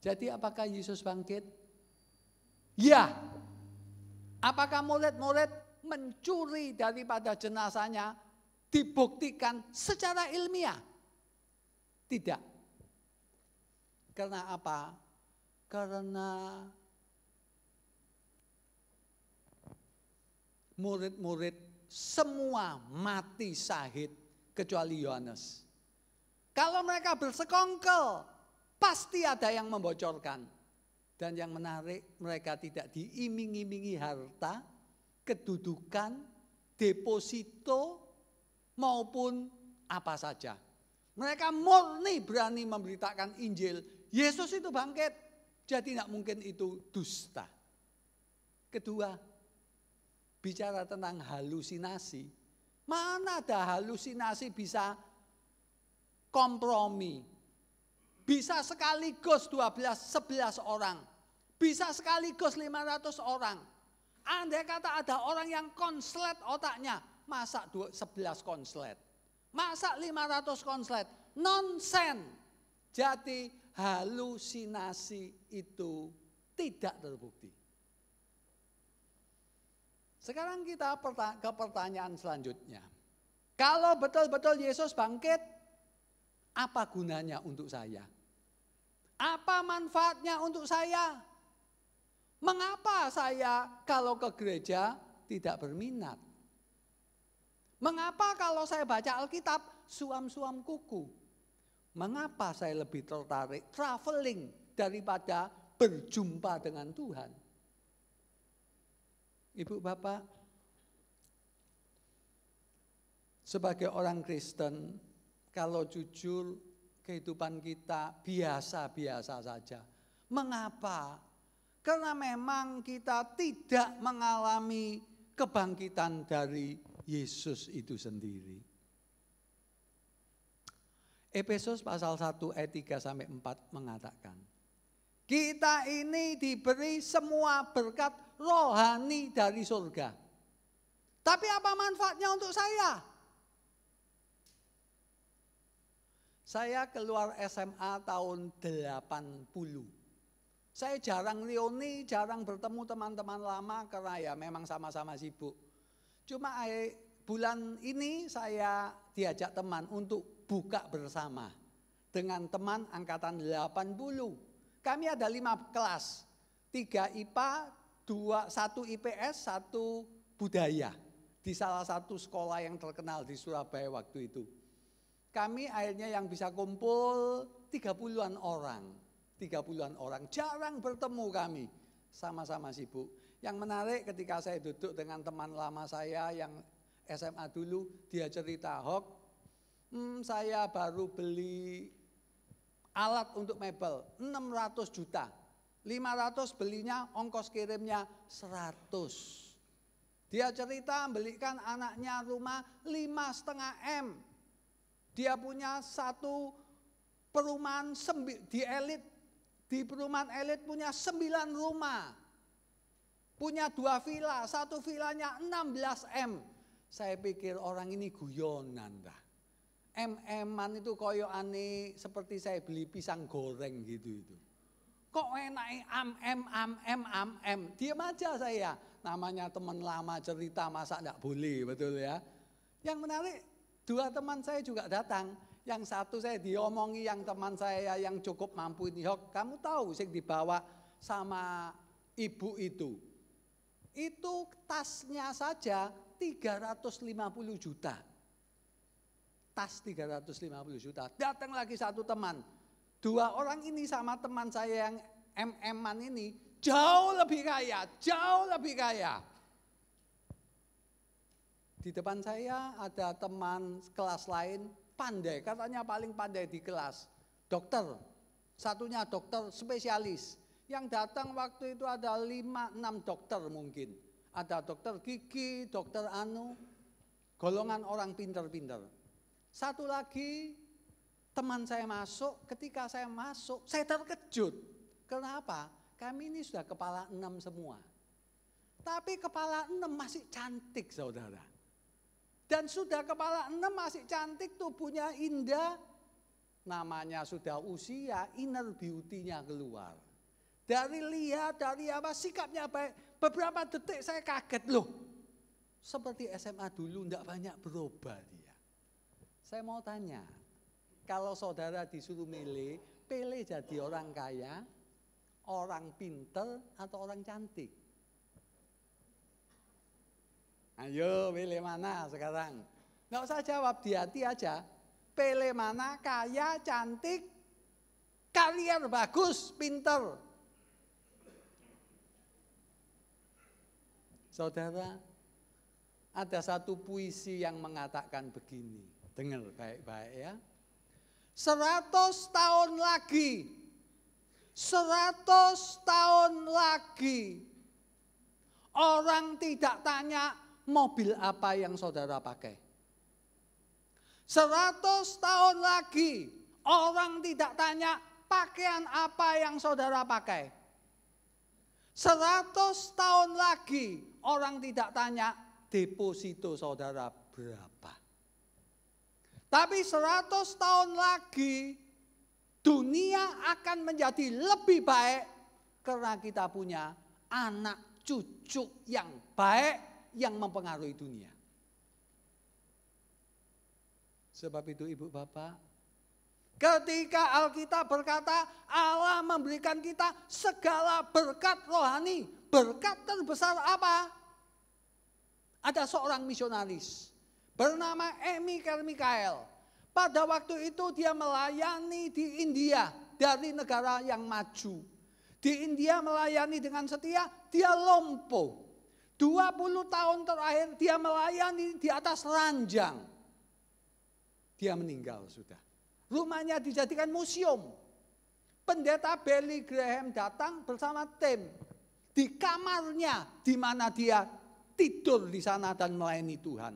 Jadi apakah Yesus bangkit? Ya. Apakah murid-murid mencuri daripada jenazahnya? Dibuktikan secara ilmiah? Tidak. Karena apa? Karena murid-murid semua mati syahid kecuali Yohanes. Kalau mereka bersekongkol, pasti ada yang membocorkan. Dan yang menarik, mereka tidak diiming-imingi harta, kedudukan, deposito, maupun apa saja. Mereka murni berani memberitakan Injil. Yesus itu bangkit, jadi tidak mungkin itu dusta. Kedua, bicara tentang halusinasi. Mana ada halusinasi bisa kompromi. Bisa sekaligus 11 orang. Bisa sekaligus 500 orang. Andai kata ada orang yang konslet otaknya. Masa 11 konslet? Masa 500 konslet? Nonsen. Jadi halusinasi itu tidak terbukti. Sekarang kita ke pertanyaan selanjutnya. Kalau betul-betul Yesus bangkit, apa gunanya untuk saya? Apa manfaatnya untuk saya? Mengapa saya kalau ke gereja tidak berminat? Mengapa kalau saya baca Alkitab suam-suam kuku? Mengapa saya lebih tertarik traveling daripada berjumpa dengan Tuhan? Ibu Bapak, sebagai orang Kristen, kalau jujur kehidupan kita biasa-biasa saja. Mengapa? Karena memang kita tidak mengalami kebangkitan dari Yesus itu sendiri. Efesus pasal 1 ayat 3-4 mengatakan, kita ini diberi semua berkat rohani dari surga. Tapi apa manfaatnya untuk saya? Saya keluar SMA tahun 80. Saya jarang reuni, jarang bertemu teman-teman lama karena ya memang sama-sama sibuk. Cuma bulan ini saya diajak teman untuk buka bersama dengan teman angkatan 80. Kami ada 5 kelas, 3 IPA, 1 IPS, 1 budaya. Di salah satu sekolah yang terkenal di Surabaya waktu itu. Kami akhirnya yang bisa kumpul 30-an orang. 30-an orang, jarang bertemu kami. Sama-sama sibuk. Yang menarik ketika saya duduk dengan teman lama saya yang SMA dulu, dia cerita, Hok, saya baru beli alat untuk mebel 600 juta. 500 belinya, ongkos kirimnya 100. Dia cerita belikan anaknya rumah 5,5 M. Dia punya satu perumahan di elit. Di perumahan elit punya 9 rumah. Punya 2 villa, 1 villanya 16 M. Saya pikir orang ini guyonan dah. M-an itu koyo aneh seperti saya beli pisang goreng gitu itu. Kok enak am. Diam aja saya. Namanya teman lama cerita masa enggak boleh, betul ya. Yang menarik 2 teman saya juga datang. Yang satu saya diomongi yang teman saya yang cukup mampu ini, Hok, kamu tahu sih dibawa sama ibu itu. Itu tasnya saja 350 juta. Tas 350 juta. Datang lagi satu teman. 2 orang ini sama teman saya yang MM-an ini jauh lebih kaya, jauh lebih kaya. Di depan saya ada teman kelas lain, pandai, katanya paling pandai di kelas. Dokter, satunya dokter spesialis. Yang datang waktu itu ada 5-6 dokter mungkin. Ada dokter gigi, dokter golongan orang pinter-pinter. Satu lagi teman saya masuk, ketika saya masuk saya terkejut. Kenapa? Kami ini sudah kepala 6 semua. Tapi kepala 6 masih cantik saudara. Dan sudah kepala 6 masih cantik, tubuhnya indah. Namanya sudah usia, inner beauty-nya keluar. Dari lihat, dari apa, sikapnya baik. Beberapa detik saya kaget loh. Seperti SMA dulu enggak banyak berubah dia. Saya mau tanya, kalau saudara disuruh milih jadi orang kaya, orang pinter, atau orang cantik? Ayo pilih mana sekarang? Nggak usah jawab, di hati aja. Pele mana, kaya, cantik, karier bagus, pinter. Saudara, ada satu puisi yang mengatakan begini. Dengar baik-baik ya. 100 tahun lagi, 100 tahun lagi, orang tidak tanya mobil apa yang saudara pakai. 100 tahun lagi, orang tidak tanya pakaian apa yang saudara pakai. 100 tahun lagi, orang tidak tanya deposito saudara berapa. Tapi 100 tahun lagi, dunia akan menjadi lebih baik karena kita punya anak cucu yang baik yang mempengaruhi dunia. Sebab itu Ibu Bapak, ketika Alkitab berkata Allah memberikan kita segala berkat rohani, berkat terbesar apa? Ada seorang misionaris bernama Amy Carmichael. Pada waktu itu dia melayani di India dari negara yang maju. Di India melayani dengan setia, dia lumpuh. 20 tahun terakhir dia melayani di atas ranjang. Dia meninggal sudah. Rumahnya dijadikan museum. Pendeta Billy Graham datang bersama tim di kamarnya di mana dia tidur di sana dan melayani Tuhan.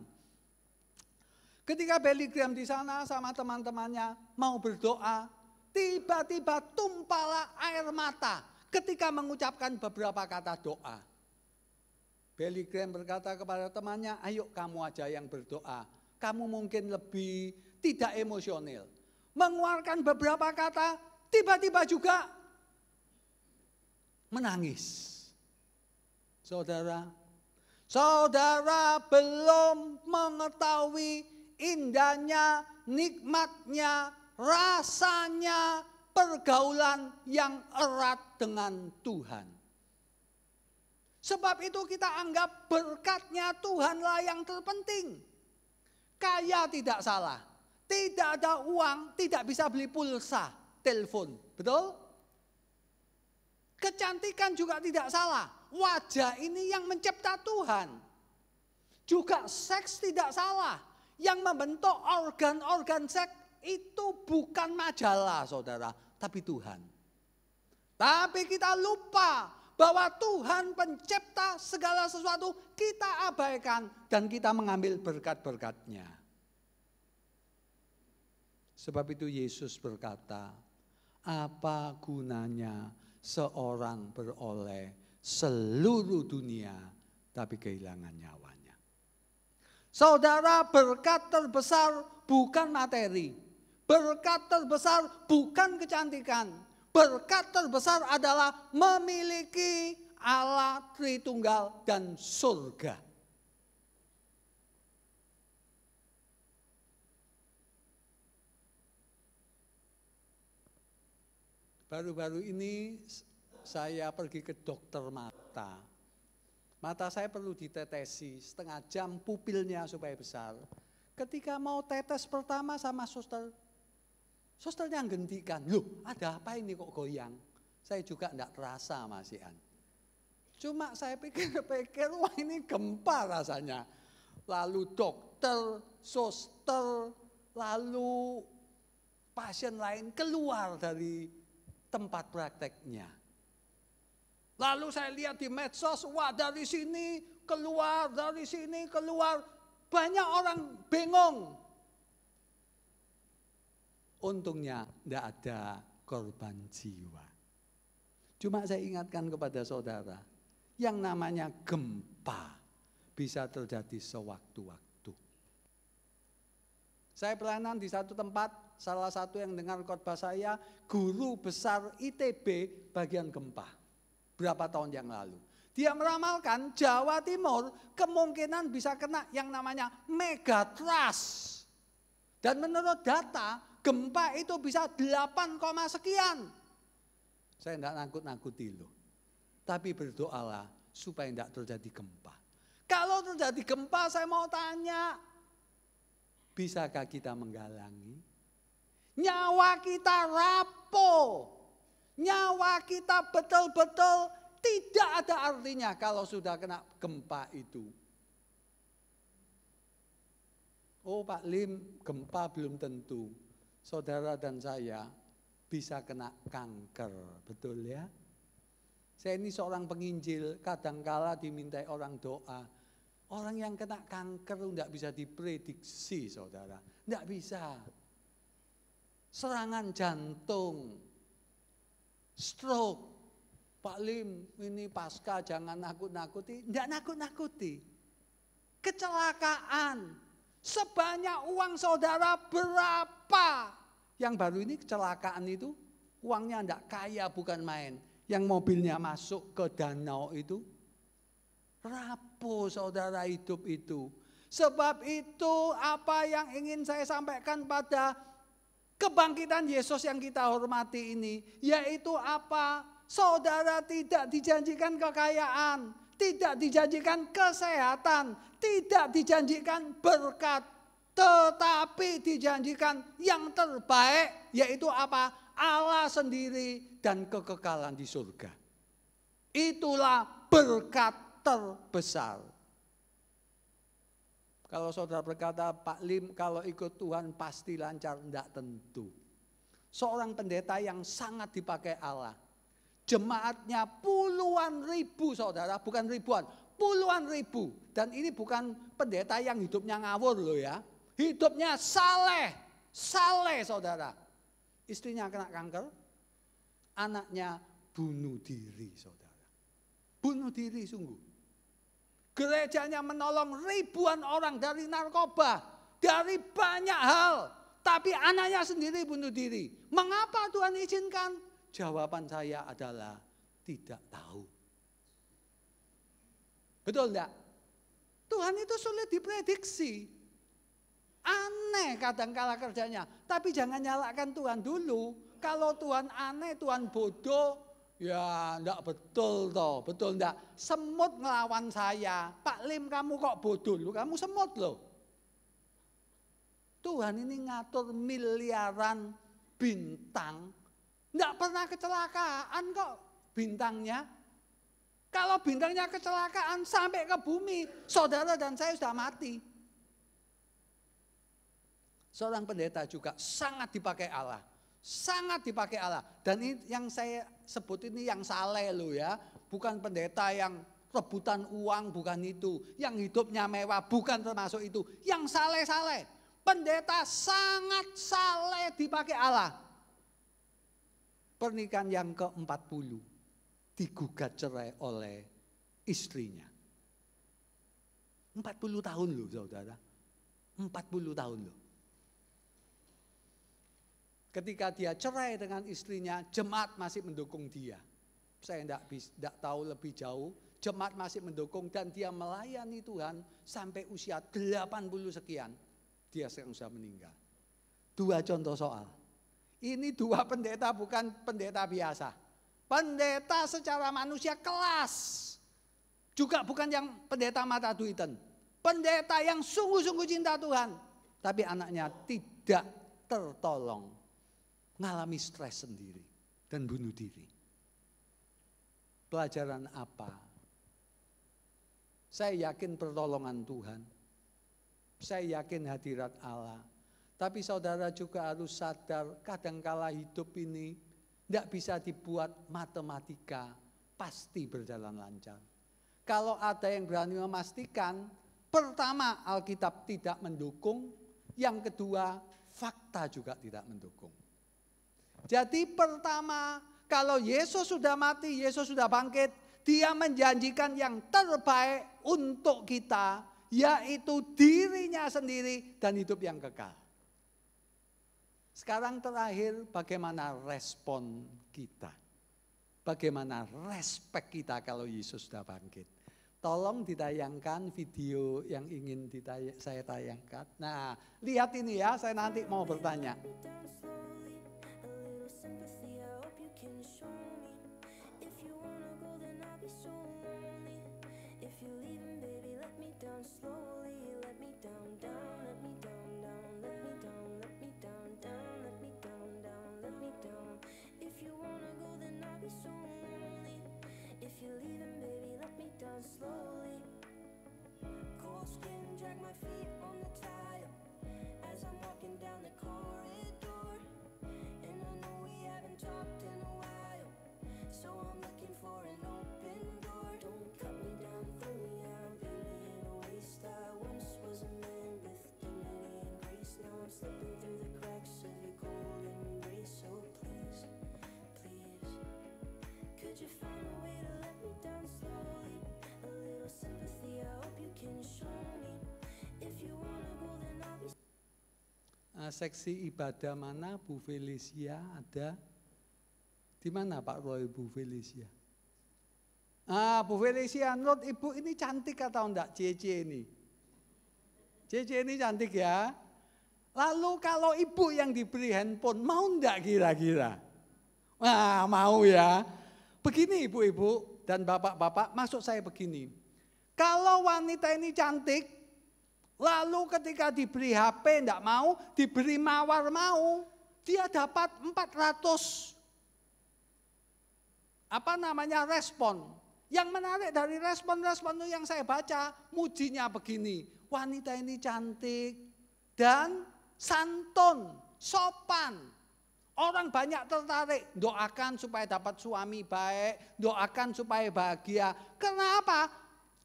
Ketika Billy Graham di sana sama teman-temannya mau berdoa, tiba-tiba tumpahlah air mata ketika mengucapkan beberapa kata doa. Billy Graham berkata kepada temannya, ayo kamu aja yang berdoa. Kamu mungkin lebih tidak emosional. Mengeluarkan beberapa kata, tiba-tiba juga menangis. Saudara belum mengetahui indahnya, nikmatnya, rasanya pergaulan yang erat dengan Tuhan. Sebab itu kita anggap berkatnya Tuhanlah yang terpenting. Kaya tidak salah, tidak ada uang, tidak bisa beli pulsa, telepon, betul? Kecantikan juga tidak salah, wajah ini yang mencipta Tuhan. Juga seks tidak salah, yang membentuk organ-organ seks itu bukan majalah saudara, tapi Tuhan. Tapi kita lupa bahwa Tuhan pencipta segala sesuatu, kita abaikan dan kita mengambil berkat-berkatnya. Sebab itu Yesus berkata, apa gunanya seorang beroleh seluruh dunia tapi kehilangan nyawanya. Saudara, berkat terbesar bukan materi, berkat terbesar bukan kecantikan. Berkat terbesar adalah memiliki Allah Tritunggal dan surga. Baru-baru ini saya pergi ke dokter mata. Mata saya perlu ditetesi setengah jam pupilnya supaya besar. Ketika mau tetes pertama sama susternya ngentikan, loh ada apa ini kok goyang? Saya juga enggak terasa masihan. Cuma saya pikir-pikir, wah ini gempa rasanya. Lalu dokter, suster, lalu pasien lain keluar dari tempat prakteknya. Lalu saya lihat di medsos, wah dari sini keluar, dari sini keluar. Banyak orang bingung. Untungnya tidak ada korban jiwa. Cuma saya ingatkan kepada saudara, yang namanya gempa bisa terjadi sewaktu-waktu. Saya pelayanan di satu tempat, salah satu yang dengar khotbah saya, guru besar ITB bagian gempa. Berapa tahun yang lalu. Dia meramalkan Jawa Timur kemungkinan bisa kena yang namanya megatrust. Dan menurut data, gempa itu bisa 8, sekian. Saya tidak nakut-nakuti loh. Tapi berdoalah supaya tidak terjadi gempa. Kalau terjadi gempa saya mau tanya, Bisakah kita menggalangi? Nyawa kita rapuh. Nyawa kita betul-betul tidak ada artinya kalau sudah kena gempa itu. Oh Pak Lim, gempa belum tentu. Saudara dan saya bisa kena kanker, betul ya? Saya ini seorang penginjil, kadangkala dimintai orang doa. Orang yang kena kanker tidak bisa diprediksi, saudara. Tidak bisa. Serangan jantung, stroke. Pak Lim, ini pasca jangan nakut-nakuti. Tidak nakut-nakuti. Kecelakaan. Sebanyak uang saudara berapa? Yang baru ini kecelakaan itu, uangnya tidak kaya, bukan main. Yang mobilnya masuk ke danau itu, rapuh saudara hidup itu. Sebab itu apa yang ingin saya sampaikan pada kebangkitan Yesus yang kita hormati ini. Yaitu apa? Saudara tidak dijanjikan kekayaan. Tidak dijanjikan kesehatan. Tidak dijanjikan berkat. Tetapi dijanjikan yang terbaik. Yaitu apa? Allah sendiri dan kekekalan di surga. Itulah berkat terbesar. Kalau saudara berkata, Pak Lim kalau ikut Tuhan pasti lancar, tidak tentu. Seorang pendeta yang sangat dipakai Allah. Jemaatnya puluhan ribu saudara, bukan ribuan, puluhan ribu. Dan ini bukan pendeta yang hidupnya ngawur loh ya. Hidupnya saleh, saleh saudara. Istrinya kena kanker, anaknya bunuh diri saudara. Bunuh diri sungguh. Gerejanya menolong ribuan orang dari narkoba, dari banyak hal. Tapi anaknya sendiri bunuh diri. Mengapa Tuhan izinkan? Jawaban saya adalah tidak tahu. Betul enggak? Tuhan itu sulit diprediksi. Aneh kadang-kala kerjanya. Tapi jangan nyalakan Tuhan dulu. Kalau Tuhan aneh, Tuhan bodoh, ya enggak betul toh, betul enggak? Semut ngelawan saya, Pak Lim kamu kok bodoh, lu kamu semut loh. Tuhan ini ngatur miliaran bintang, enggak pernah kecelakaan kok bintangnya. Kalau bintangnya kecelakaan sampai ke bumi, saudara dan saya sudah mati. Seorang pendeta juga sangat dipakai Allah. Sangat dipakai Allah. Dan ini yang saya sebut ini yang saleh loh ya. Bukan pendeta yang rebutan uang, bukan itu. Yang hidupnya mewah, bukan termasuk itu. Yang saleh-saleh. Pendeta sangat saleh dipakai Allah. Pernikahan yang ke-40 digugat cerai oleh istrinya. 40 tahun loh saudara. 40 tahun loh. Ketika dia cerai dengan istrinya, jemaat masih mendukung dia. Saya tidak tahu lebih jauh, jemaat masih mendukung dan dia melayani Tuhan sampai usia 80 sekian. Dia sekarang sudah meninggal. 2 contoh soal. Ini 2 pendeta bukan pendeta biasa. Pendeta secara manusia kelas. Juga bukan yang pendeta mata duitan. Pendeta yang sungguh-sungguh cinta Tuhan. Tapi anaknya tidak tertolong. Ngalami stres sendiri dan bunuh diri. Pelajaran apa? Saya yakin pertolongan Tuhan. Saya yakin hadirat Allah. Tapi saudara juga harus sadar kadangkala hidup ini tidak bisa dibuat matematika pasti berjalan lancar. Kalau ada yang berani memastikan, pertama Alkitab tidak mendukung, yang kedua fakta juga tidak mendukung. Jadi pertama, kalau Yesus sudah mati, Yesus sudah bangkit, dia menjanjikan yang terbaik untuk kita, yaitu dirinya sendiri dan hidup yang kekal. Sekarang terakhir, bagaimana respon kita? Bagaimana respek kita kalau Yesus sudah bangkit? Tolong ditayangkan video yang ingin saya tayangkan. Nah, lihat ini ya, saya nanti mau bertanya. Slowly, let me down, let me down, let me down. feet on the tile as I'm walking down the corridor. And I know we haven't talked in a while, so I'm looking for an open door. Don't cut me down, throw me out, leave me in a waste. I once was a man with dignity and grace. Now I'm slipping through the cracks of your cold embrace. So please, please, could you find a way to let me down slowly? A little sympathy, I hope you can show me. If you wanna go, then I'll be. Seksi ibadah mana Bu Felicia ada? Di mana Pak Roy Bu Felicia? Bu Felicia, menurut Ibu ini cantik atau enggak Cece ini? Cece ini cantik ya. Lalu kalau Ibu yang diberi handphone, mau enggak kira-kira? Wah, mau ya. Begini ibu-ibu dan bapak-bapak, maksud saya begini. Kalau wanita ini cantik, lalu ketika diberi HP enggak mau, diberi mawar mau, dia dapat 400 respon. Yang menarik dari respon-respon yang saya baca, mujinya begini, wanita ini cantik dan santun, sopan. Orang banyak tertarik, doakan supaya dapat suami baik, doakan supaya bahagia. Kenapa?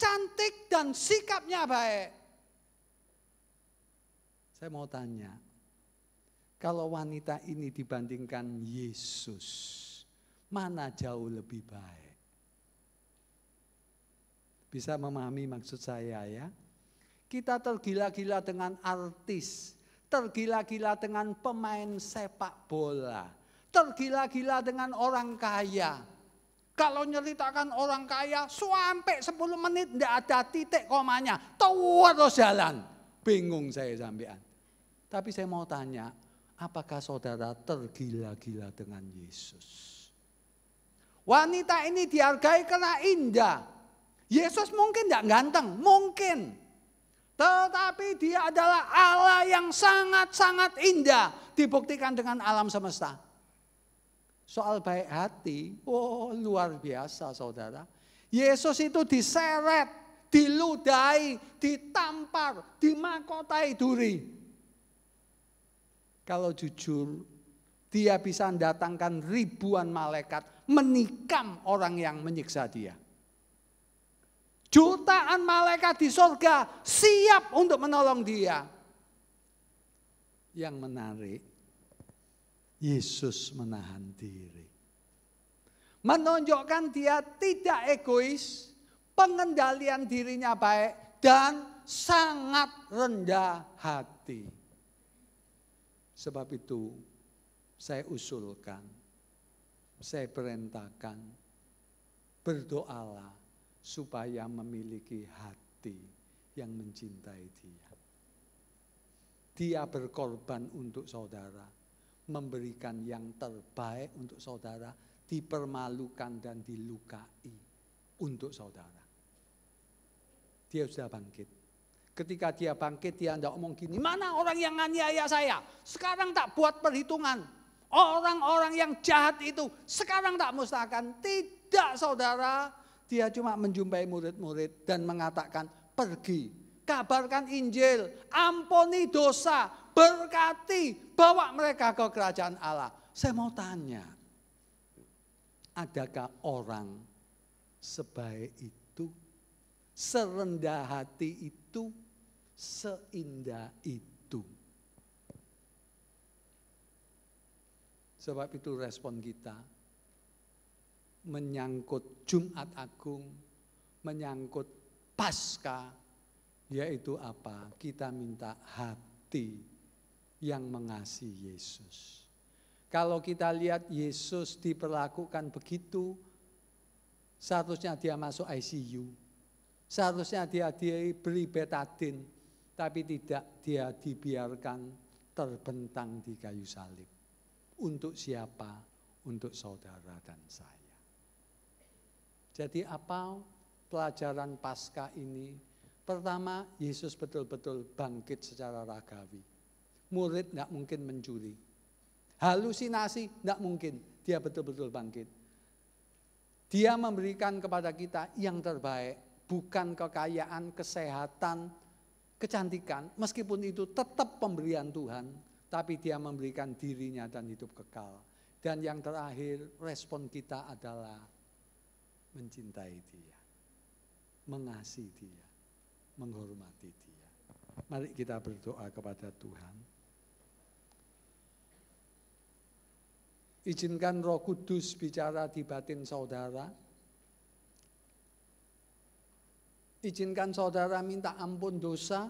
Cantik dan sikapnya baik. Saya mau tanya, kalau wanita ini dibandingkan Yesus, mana jauh lebih baik? Bisa memahami maksud saya ya? Kita tergila-gila dengan artis, tergila-gila dengan pemain sepak bola, tergila-gila dengan orang kaya. Kalau nyeritakan orang kaya sampai 10 menit tidak ada titik komanya, terus jalan. Bingung saya sampean. Tapi saya mau tanya, apakah saudara tergila-gila dengan Yesus? Wanita ini dihargai karena indah. Yesus mungkin tidak ganteng, mungkin. Tetapi dia adalah Allah yang sangat-sangat indah. Dibuktikan dengan alam semesta. Soal baik hati, luar biasa saudara. Yesus itu diseret, diludahi, ditampar, dimahkotai duri. Kalau jujur, dia bisa mendatangkan ribuan malaikat menikam orang yang menyiksa dia. Jutaan malaikat di surga siap untuk menolong dia. Yang menarik, Yesus menahan diri. Menunjukkan dia tidak egois, pengendalian dirinya baik, dan sangat rendah hati. Sebab itu saya usulkan, saya perintahkan, berdoalah supaya memiliki hati yang mencintai dia. Dia berkorban untuk saudara, memberikan yang terbaik untuk saudara, dipermalukan dan dilukai untuk saudara. Dia sudah bangkit. Ketika dia bangkit, dia tidak ngomong gini, mana orang yang nganiaya saya? Sekarang tak buat perhitungan. Orang-orang yang jahat itu sekarang tak musnahkan. Tidak saudara, dia cuma menjumpai murid-murid dan mengatakan, pergi, kabarkan Injil, ampuni dosa, berkati, bawa mereka ke kerajaan Allah. Saya mau tanya, adakah orang sebaik itu, serendah hati itu, seindah itu? Sebab itu respon kita menyangkut Jumat Agung, menyangkut Paskah, yaitu apa? Kita minta hati yang mengasihi Yesus. Kalau kita lihat Yesus diperlakukan begitu, seharusnya dia masuk ICU, seharusnya dia diberi betadin, tapi tidak, dia dibiarkan terbentang di kayu salib. Untuk siapa? Untuk saudara dan saya. Jadi apa pelajaran Paskah ini? Pertama, Yesus betul-betul bangkit secara ragawi. Murid tidak mungkin mencuri. Halusinasi tidak mungkin, dia betul-betul bangkit. Dia memberikan kepada kita yang terbaik, bukan kekayaan, kesehatan, kecantikan, meskipun itu tetap pemberian Tuhan, tapi dia memberikan dirinya dan hidup kekal. Dan yang terakhir, respon kita adalah mencintai dia, mengasihi dia, menghormati dia. Mari kita berdoa kepada Tuhan. Izinkan Roh Kudus bicara di batin saudara. Izinkan saudara minta ampun dosa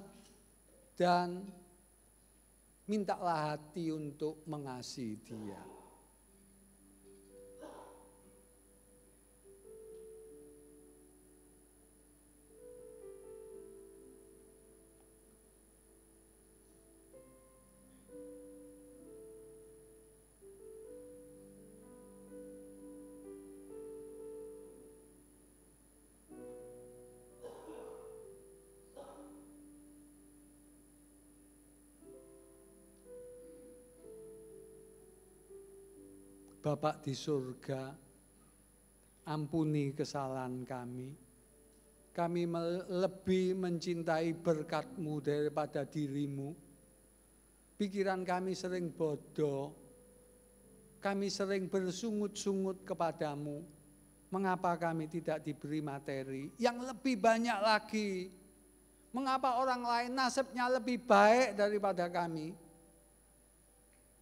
dan mintalah hati untuk mengasihi dia. Bapak di surga, ampuni kesalahan kami. Kami lebih mencintai berkat-Mu daripada diri-Mu. Pikiran kami sering bodoh. Kami sering bersungut-sungut kepadamu. Mengapa kami tidak diberi materi yang lebih banyak lagi? Mengapa orang lain nasibnya lebih baik daripada kami?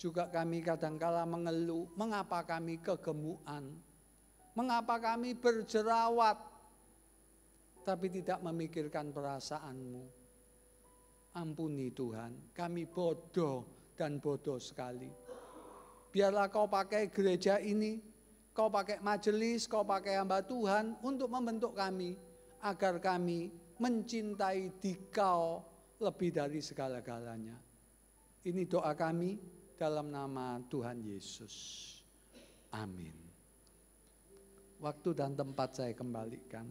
Juga kami kadangkala mengeluh, mengapa kami kegemukan? Mengapa kami berjerawat, tapi tidak memikirkan perasaan-Mu? Ampuni Tuhan, kami bodoh dan bodoh sekali. Biarlah Kau pakai gereja ini, Kau pakai majelis, Kau pakai hamba Tuhan untuk membentuk kami, agar kami mencintai Dikau lebih dari segala-galanya. Ini doa kami dalam nama Tuhan Yesus. Amin. Waktu dan tempat saya kembalikan.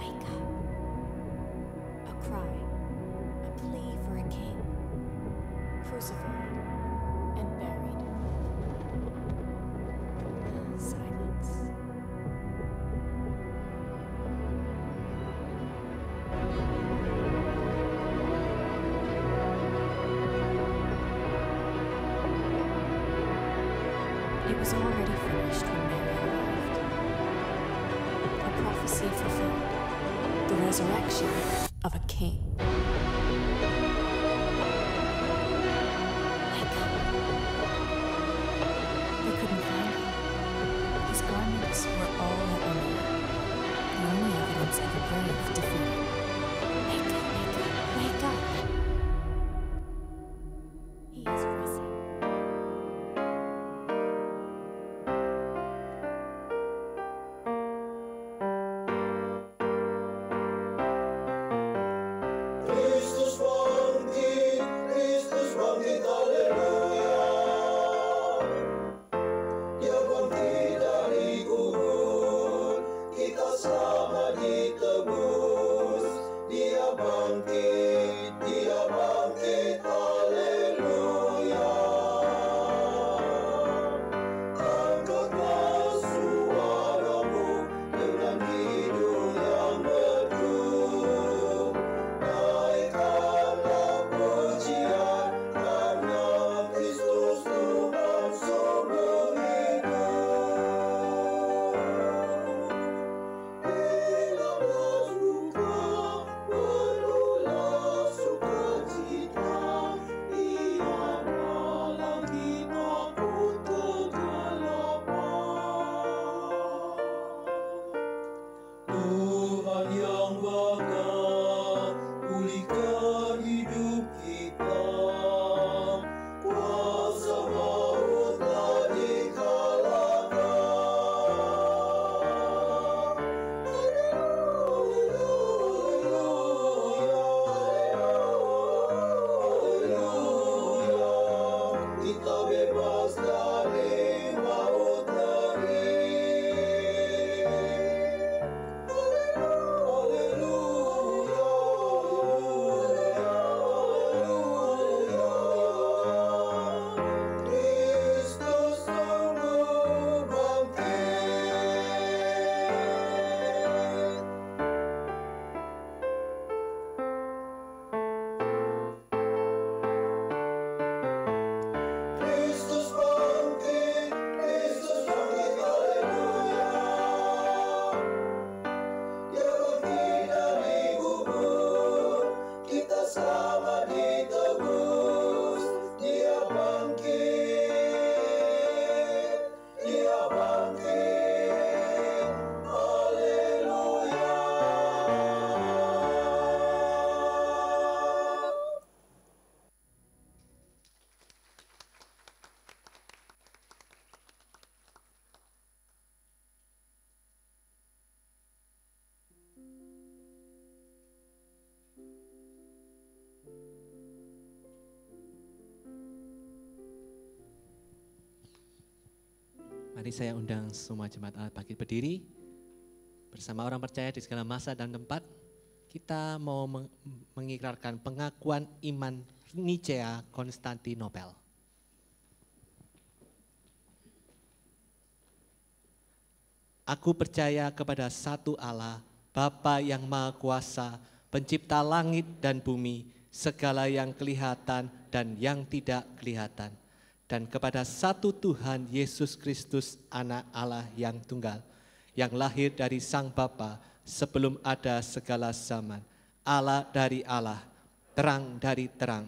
Wake up. A cry, a plea for a king, crucified and buried. Silence. It was already finished when Mary arrived. A prophecy fulfilled. The resurrection of a king. Wake up. They couldn't find him. His garments were all that remained. The only evidence of a grave defeated. Wake up, wake up, wake up. He is risen. Kristus bangkit, haleluya. Dia bangkit dari kubur, kita selamat ditebus. Mari saya undang semua jemaat Allah bangkit berdiri. Bersama orang percaya di segala masa dan tempat, kita mau mengikrarkan pengakuan iman Nicea Konstantinopel. Aku percaya kepada satu Allah, Bapa yang Maha Kuasa, pencipta langit dan bumi, segala yang kelihatan dan yang tidak kelihatan, dan kepada satu Tuhan Yesus Kristus, Anak Allah yang tunggal, yang lahir dari Sang Bapa sebelum ada segala zaman, Allah dari Allah, terang dari terang,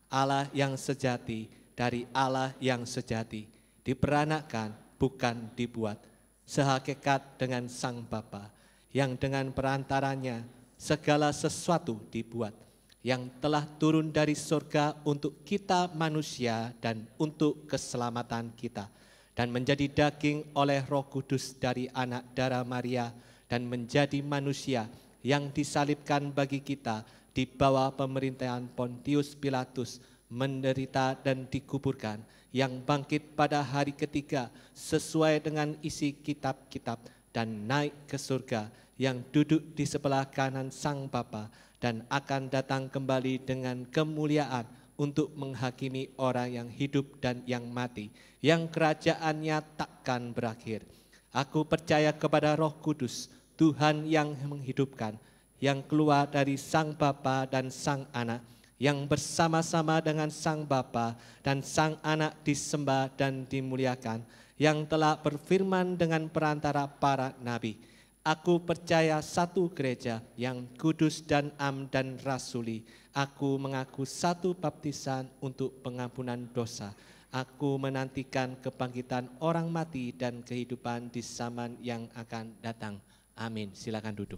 Allah yang sejati dari Allah yang sejati, diperanakan bukan dibuat, sehakikat dengan Sang Bapa, yang dengan perantaranya segala sesuatu dibuat, yang telah turun dari surga untuk kita manusia dan untuk keselamatan kita, dan menjadi daging oleh Roh Kudus dari anak darah Maria, dan menjadi manusia yang disalibkan bagi kita di bawah pemerintahan Pontius Pilatus, menderita dan dikuburkan, yang bangkit pada hari ketiga sesuai dengan isi kitab-kitab, dan naik ke surga, yang duduk di sebelah kanan Sang Bapa, dan akan datang kembali dengan kemuliaan untuk menghakimi orang yang hidup dan yang mati, yang kerajaannya takkan berakhir. Aku percaya kepada Roh Kudus, Tuhan yang menghidupkan, yang keluar dari Sang Bapa dan Sang Anak, yang bersama-sama dengan Sang Bapa dan Sang Anak disembah dan dimuliakan, yang telah berfirman dengan perantara para nabi. Aku percaya satu gereja yang kudus dan am dan rasuli. Aku mengaku satu baptisan untuk pengampunan dosa. Aku menantikan kebangkitan orang mati dan kehidupan di zaman yang akan datang. Amin. Silakan duduk.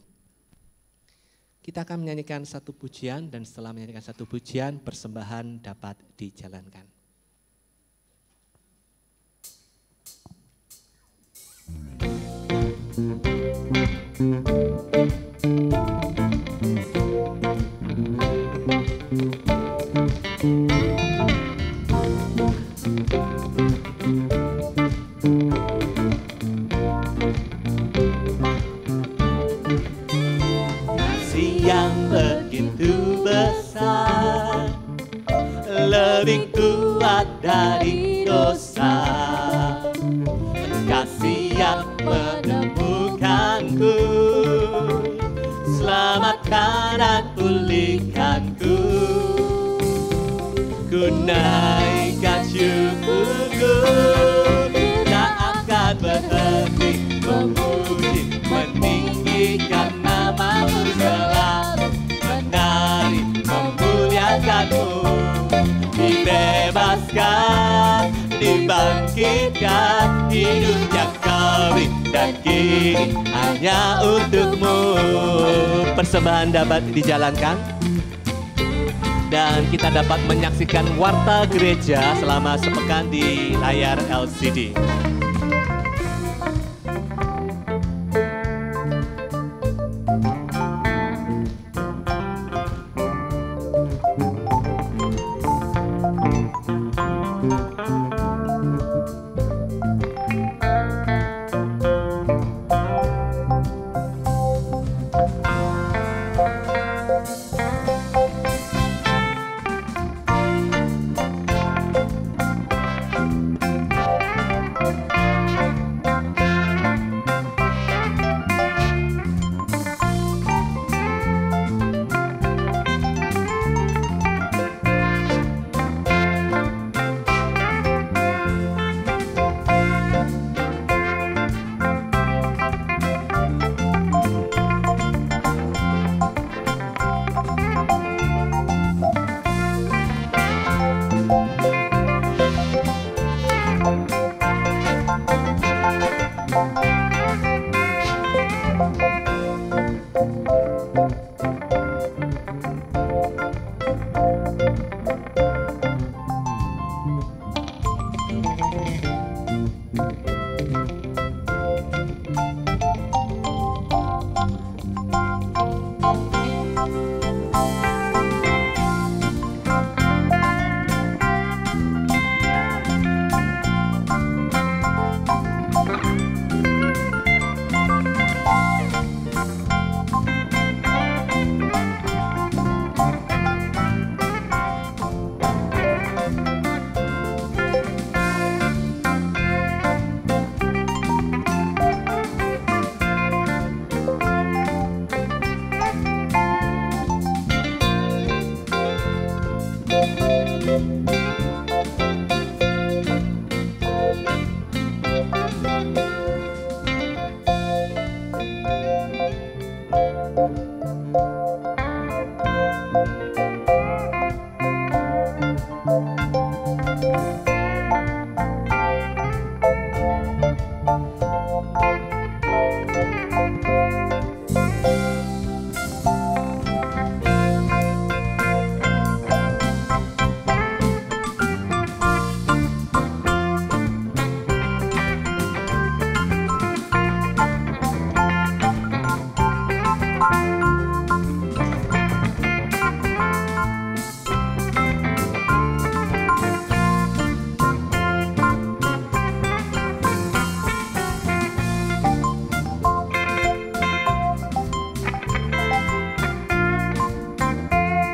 Kita akan menyanyikan satu pujian, dan setelah menyanyikan satu pujian, persembahan dapat dijalankan. Begitu besar, lebih kuat dari dosa. Kasih yang menemukanku, selamatkan dan pulihkanku. Ku naikkan syukurku, tak akan berhenti memuji, meninggikan nama-Mu selalu, menari memuliakan-Mu. Dibebaskan, dibangkitkan, hidup yang kami dan kini hanya untuk-Mu. Persembahan dapat dijalankan, dan kita dapat menyaksikan warta gereja selama sepekan di layar LCD.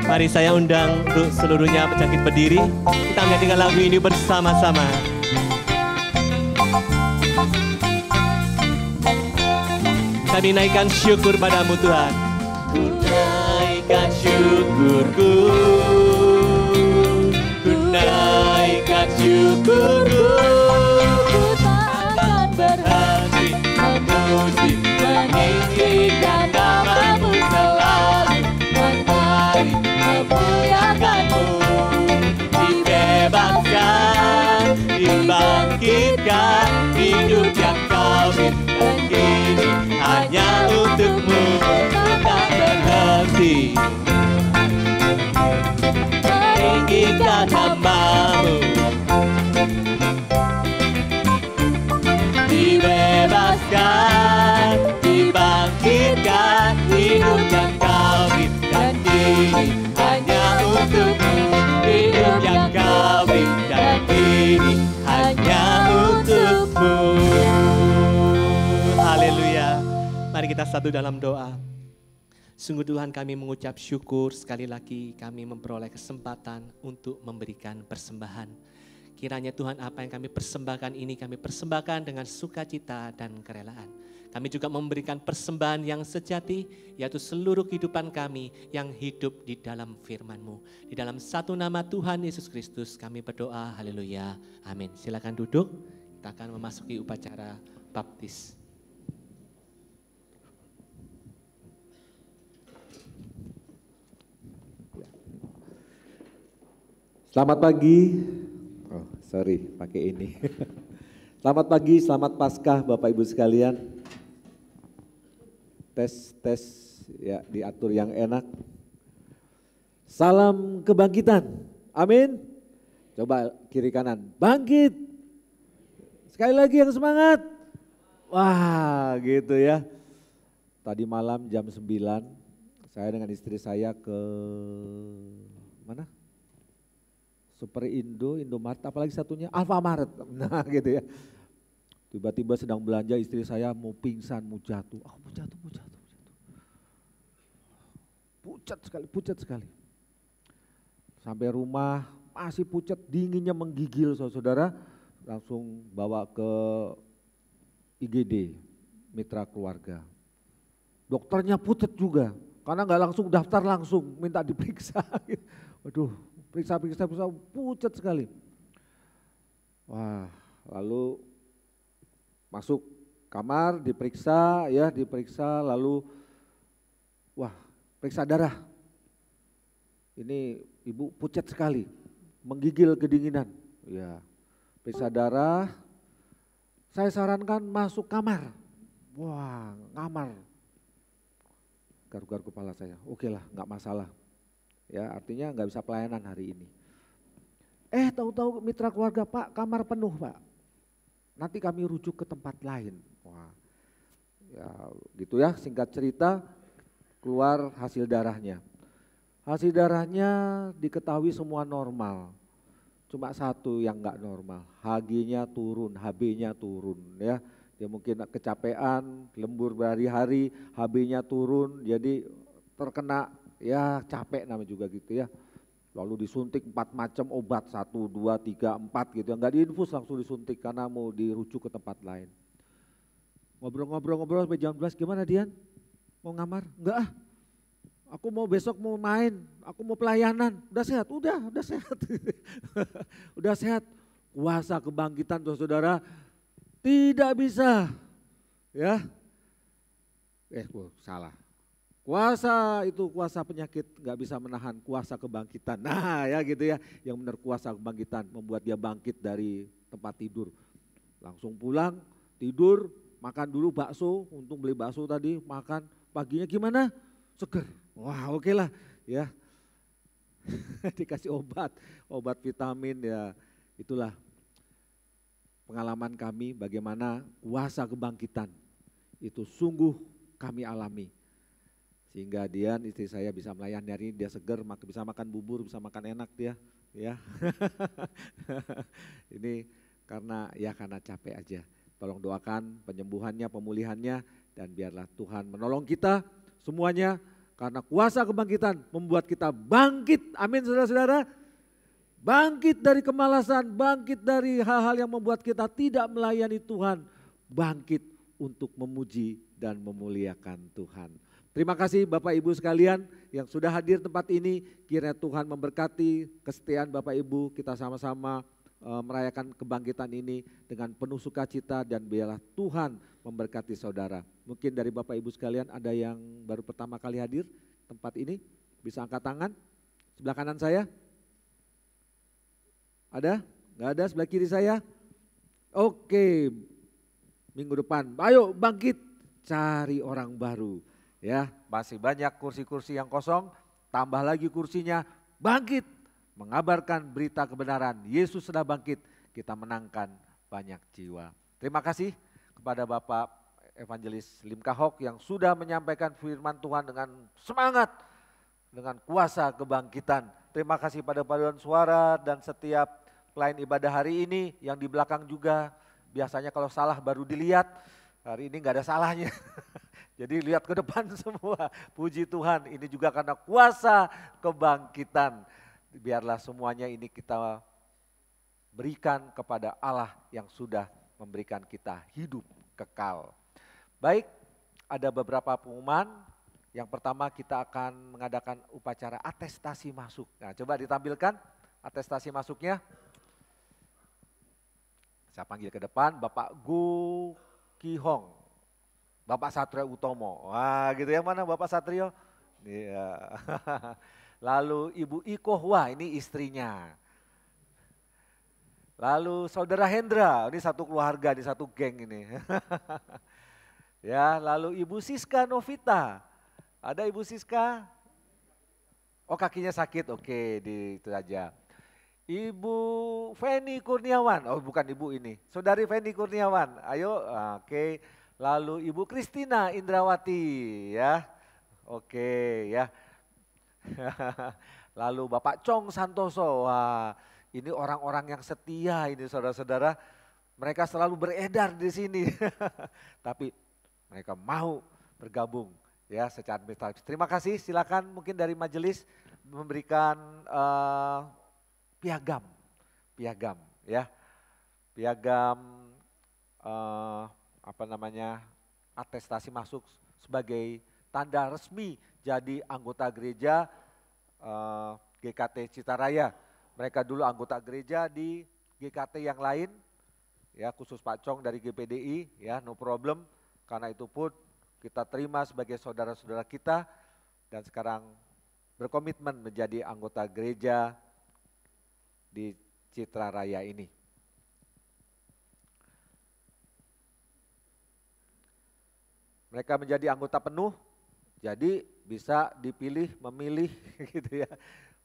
Mari saya undang untuk seluruhnya bangkit berdiri. Kita menyanyikan lagu ini bersama-sama. Kami naikkan syukur padamu Tuhan. Ku naikkan syukurku. Ku naikkan syukurku. Ku tak akan berhenti Memuji, meninggikan namamu selalu, mentari memuliakanmu. dibebaskan, dibangkitkan, hidup yang kau berikan kini hanya untukmu, tak berhenti. Meninggikan hamba-Mu, dibebaskan, dibangkitkan, hidup yang kau berikan kini hanya untukmu, hidup yang kau berikan kini hanya untukmu. Haleluya. Mari kita satu dalam doa. Sungguh Tuhan, kami mengucap syukur sekali lagi kami memperoleh kesempatan untuk memberikan persembahan. Kiranya Tuhan, apa yang kami persembahkan ini kami persembahkan dengan sukacita dan kerelaan. Kami juga memberikan persembahan yang sejati, yaitu seluruh kehidupan kami yang hidup di dalam firman-Mu. Di dalam satu nama Tuhan Yesus Kristus kami berdoa, haleluya, amin. Silakan duduk, kita akan memasuki upacara baptis. Selamat pagi. Oh, sorry, pakai ini. Selamat pagi, selamat Paskah Bapak Ibu sekalian. Tes ya, diatur yang enak. Salam kebangkitan. Amin. Coba kiri kanan. Bangkit. Sekali lagi yang semangat. Wah, gitu ya. Tadi malam jam 9 saya dengan istri saya ke mana? Super Indo, Indomaret, apalagi satunya Alfamaret. Nah gitu ya. Tiba-tiba sedang belanja istri saya mau pingsan, mau jatuh. Oh, mau jatuh. Pucat sekali. Sampai rumah masih pucat, dinginnya menggigil saudara. Langsung bawa ke IGD, Mitra Keluarga. Dokternya pucat juga, karena nggak langsung daftar langsung, minta diperiksa. Waduh. Periksa, pucat sekali. Wah, lalu masuk kamar, diperiksa, lalu wah, periksa darah. Ini ibu pucat sekali, menggigil kedinginan. Ya, periksa darah, saya sarankan masuk kamar. Wah, kamar. Garuk-garuk kepala saya, oke lah, nggak masalah. Ya, artinya nggak bisa pelayanan hari ini. Tahu-tahu Mitra Keluarga, Pak, kamar penuh Pak. Nanti kami rujuk ke tempat lain. Wah, ya gitu ya, singkat cerita keluar hasil darahnya. Hasil darahnya diketahui semua normal. Cuma satu yang nggak normal, Hg-nya turun, Hb-nya turun ya. Dia mungkin kecapean, lembur berhari-hari, Hb-nya turun, jadi terkena ya capek namanya juga gitu ya. Lalu disuntik 4 macam obat, 1, 2, 3, 4 gitu ya. Enggak diinfus, langsung disuntik karena mau dirujuk ke tempat lain. Ngobrol sampai jam 12, gimana Dian? Mau ngamar? Enggak ah, aku mau besok mau main, aku mau pelayanan. Udah sehat? Udah sehat. Udah sehat. Kuasa kebangkitan saudara tidak bisa. Ya, salah. Kuasa itu kuasa penyakit nggak bisa menahan kuasa kebangkitan. Nah ya gitu ya, yang benar kuasa kebangkitan membuat dia bangkit dari tempat tidur. Langsung pulang, tidur, makan dulu bakso, untung beli bakso tadi, makan, paginya gimana? Seger. Wah oke lah ya. Dikasih obat vitamin ya, itulah pengalaman kami bagaimana kuasa kebangkitan itu sungguh kami alami. Sehingga Dian istri saya bisa melayani hari ini, dia seger, bisa makan bubur, bisa makan enak dia. Ya. Ini karena capek aja. Tolong doakan penyembuhannya, pemulihannya, dan biarlah Tuhan menolong kita semuanya. Karena kuasa kebangkitan membuat kita bangkit, amin saudara-saudara. Bangkit dari kemalasan, bangkit dari hal-hal yang membuat kita tidak melayani Tuhan. Bangkit untuk memuji dan memuliakan Tuhan. Terima kasih Bapak Ibu sekalian yang sudah hadir tempat ini. Kiranya Tuhan memberkati kesetiaan Bapak Ibu, kita sama-sama merayakan kebangkitan ini dengan penuh sukacita dan biarlah Tuhan memberkati saudara. Mungkin dari Bapak Ibu sekalian ada yang baru pertama kali hadir tempat ini, bisa angkat tangan. Sebelah kanan saya. Ada? Enggak ada sebelah kiri saya? Oke. Minggu depan, ayo bangkit cari orang baru. Ya, masih banyak kursi-kursi yang kosong, tambah lagi kursinya, bangkit, mengabarkan berita kebenaran, Yesus sudah bangkit, kita menangkan banyak jiwa. Terima kasih kepada Bapak Evangelis Lim Kahok yang sudah menyampaikan firman Tuhan dengan semangat, dengan kuasa kebangkitan. Terima kasih pada paduan suara dan setiap pelayan ibadah hari ini yang di belakang juga, biasanya kalau salah baru dilihat, hari ini gak ada salahnya. Jadi lihat ke depan semua, puji Tuhan, ini juga karena kuasa kebangkitan. Biarlah semuanya ini kita berikan kepada Allah yang sudah memberikan kita hidup kekal. Baik, ada beberapa pengumuman. Yang pertama kita akan mengadakan upacara atestasi masuk. Nah coba ditampilkan atestasi masuknya. Saya panggil ke depan Bapak Gu Kihong. Bapak Satrio Utomo, wah gitu ya, mana Bapak Satrio? Iya. Lalu Ibu Iko, wah ini istrinya. Lalu Saudara Hendra, ini satu keluarga, ini satu geng ini. Ya, lalu Ibu Siska Novita, ada Ibu Siska? Oh kakinya sakit, oke itu aja. Ibu Feni Kurniawan, oh bukan ibu ini, Saudari Feni Kurniawan, ayo oke. Lalu Ibu Kristina Indrawati ya, oke ya. Lalu Bapak Chong Santoso, wah ini orang-orang yang setia ini saudara-saudara. Mereka selalu beredar di sini, tapi mereka mau bergabung ya secara administratif. Terima kasih, silakan mungkin dari majelis memberikan piagam ya, piagam atestasi masuk sebagai tanda resmi jadi anggota gereja GKT Citaraya. Mereka dulu anggota gereja di GKT yang lain, ya khusus Pak Chong dari GPDI, ya no problem. Karena itu pun kita terima sebagai saudara-saudara kita dan sekarang berkomitmen menjadi anggota gereja di Citaraya ini. Mereka menjadi anggota penuh, jadi bisa dipilih, memilih gitu ya,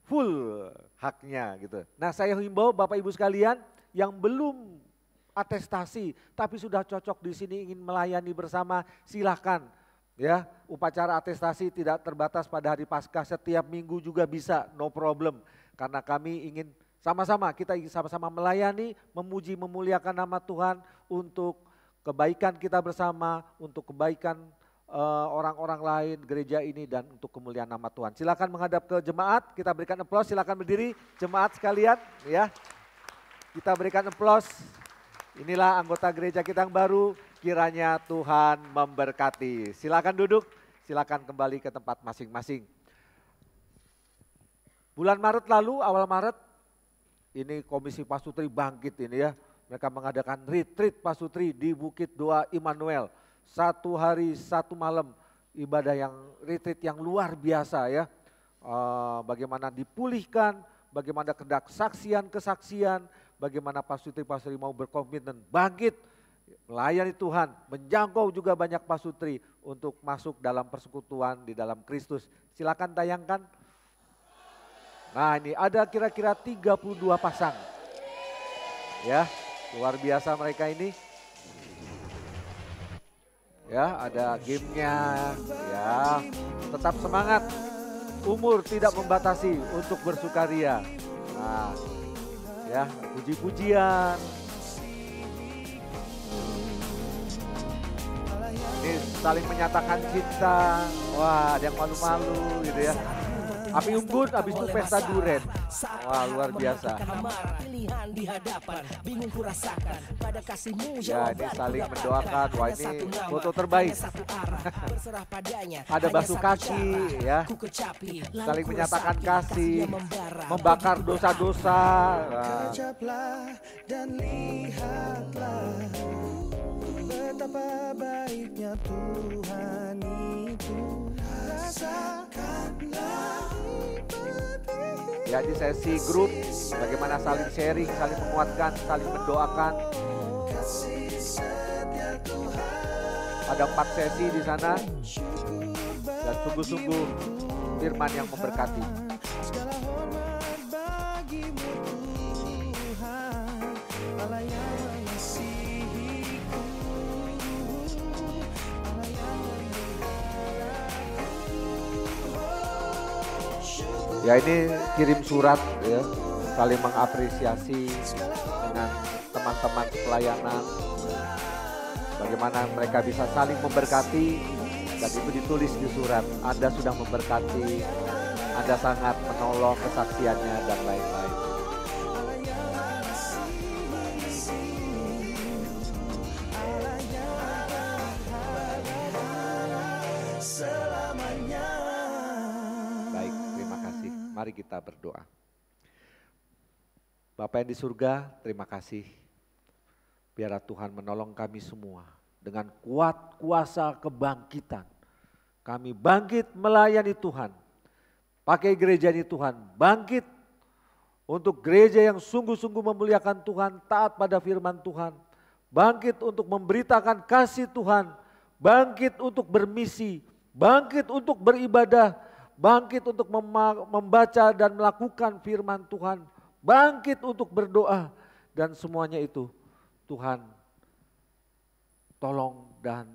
full haknya gitu. Nah saya himbau Bapak Ibu sekalian yang belum atestasi tapi sudah cocok di sini ingin melayani bersama, silahkan ya. Upacara atestasi tidak terbatas pada hari Paskah, setiap minggu juga bisa, no problem. Karena kami ingin kita ingin sama-sama melayani, memuji, memuliakan nama Tuhan untuk kebaikan kita bersama, untuk kebaikan orang-orang lain, gereja ini dan untuk kemuliaan nama Tuhan. Silakan menghadap ke jemaat, kita berikan aplaus, silakan berdiri jemaat sekalian ya. Kita berikan aplaus. Inilah anggota gereja kita yang baru, kiranya Tuhan memberkati. Silakan duduk, silakan kembali ke tempat masing-masing. Bulan Maret lalu, awal Maret, ini Komisi Pasutri bangkit ini ya. Mereka mengadakan retreat pasutri di Bukit Doa Immanuel. 1 hari 1 malam ibadah yang retreat yang luar biasa ya. Bagaimana dipulihkan, bagaimana kesaksian-kesaksian, bagaimana pasutri-pasutri mau berkomitmen bangkit, melayani Tuhan, menjangkau juga banyak pasutri untuk masuk dalam persekutuan di dalam Kristus. Silakan tayangkan. Nah ini ada kira-kira 32 pasang. Ya, luar biasa mereka ini. Ya, ada gamenya, ya, tetap semangat. Umur tidak membatasi untuk bersukaria. Nah, ya, puji-pujian. Ini saling menyatakan cinta. Wah, ada yang malu-malu gitu ya. Api unggun, habis itu pesta duren. Wah, luar biasa. Ya, ini saling mendoakan. Wah, ini foto terbaik. Ada basuh kaki, ya. Saling menyatakan kasih, membakar dosa-dosa. Nah. Dan lihatlah betapa baiknya Tuhan itu. Rasakanlah. Ya, di sesi grup bagaimana saling sharing, saling menguatkan, saling mendoakan. Ada 4 sesi di sana dan sungguh-sungguh firman yang memberkati. Ya, ini kirim surat ya, saling mengapresiasi dengan teman-teman pelayanan. Bagaimana mereka bisa saling memberkati dan itu ditulis di surat. Anda sudah memberkati, Anda sangat menolong kesaksiannya dan lain-lain. Mari kita berdoa. Bapa yang di surga, terima kasih. Biarlah Tuhan menolong kami semua dengan kuat kuasa kebangkitan. Kami bangkit melayani Tuhan. Pakai gereja ini Tuhan, bangkit untuk gereja yang sungguh-sungguh memuliakan Tuhan, taat pada firman Tuhan. Bangkit untuk memberitakan kasih Tuhan, bangkit untuk bermisi, bangkit untuk beribadah, bangkit untuk membaca dan melakukan firman Tuhan. Bangkit untuk berdoa. Dan semuanya itu Tuhan tolong dan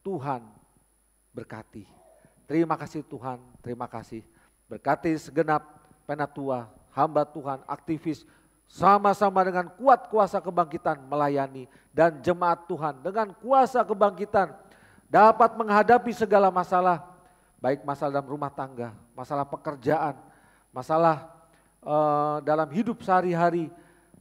Tuhan berkati. Terima kasih Tuhan, terima kasih. Berkati segenap penatua, hamba Tuhan, aktivis. Sama-sama dengan kuat kuasa kebangkitan melayani. Dan jemaat Tuhan dengan kuasa kebangkitan dapat menghadapi segala masalah. Baik masalah dalam rumah tangga, masalah pekerjaan, masalah dalam hidup sehari-hari.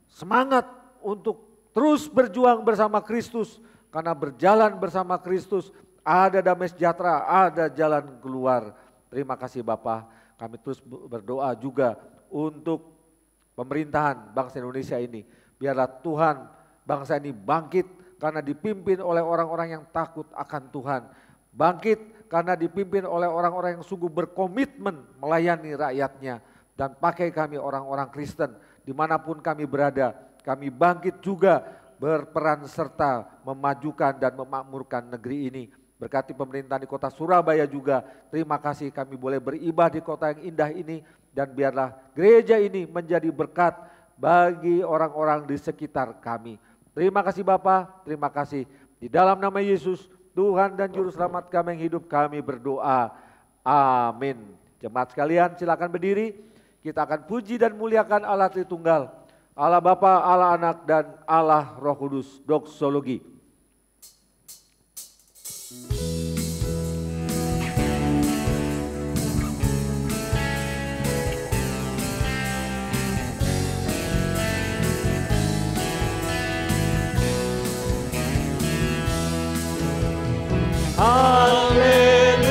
Semangat untuk terus berjuang bersama Kristus. Karena berjalan bersama Kristus ada damai sejahtera, ada jalan keluar. Terima kasih Bapa. Kami terus berdoa juga untuk pemerintahan bangsa Indonesia ini. Biarlah Tuhan bangsa ini bangkit karena dipimpin oleh orang-orang yang takut akan Tuhan. Bangkit karena dipimpin oleh orang-orang yang sungguh berkomitmen melayani rakyatnya. Dan pakai kami orang-orang Kristen dimanapun kami berada. Kami bangkit juga berperan serta memajukan dan memakmurkan negeri ini. Berkati pemerintahan di kota Surabaya juga. Terima kasih kami boleh beribadah di kota yang indah ini. Dan biarlah gereja ini menjadi berkat bagi orang-orang di sekitar kami. Terima kasih Bapa, terima kasih. Di dalam nama Yesus, Tuhan dan Juru Selamat kami yang hidup, kami berdoa. Amin. Jemaat sekalian silakan berdiri. Kita akan puji dan muliakan Allah Tritunggal. Allah Bapa, Allah Anak, dan Allah Roh Kudus. Doksologi. Haleluya,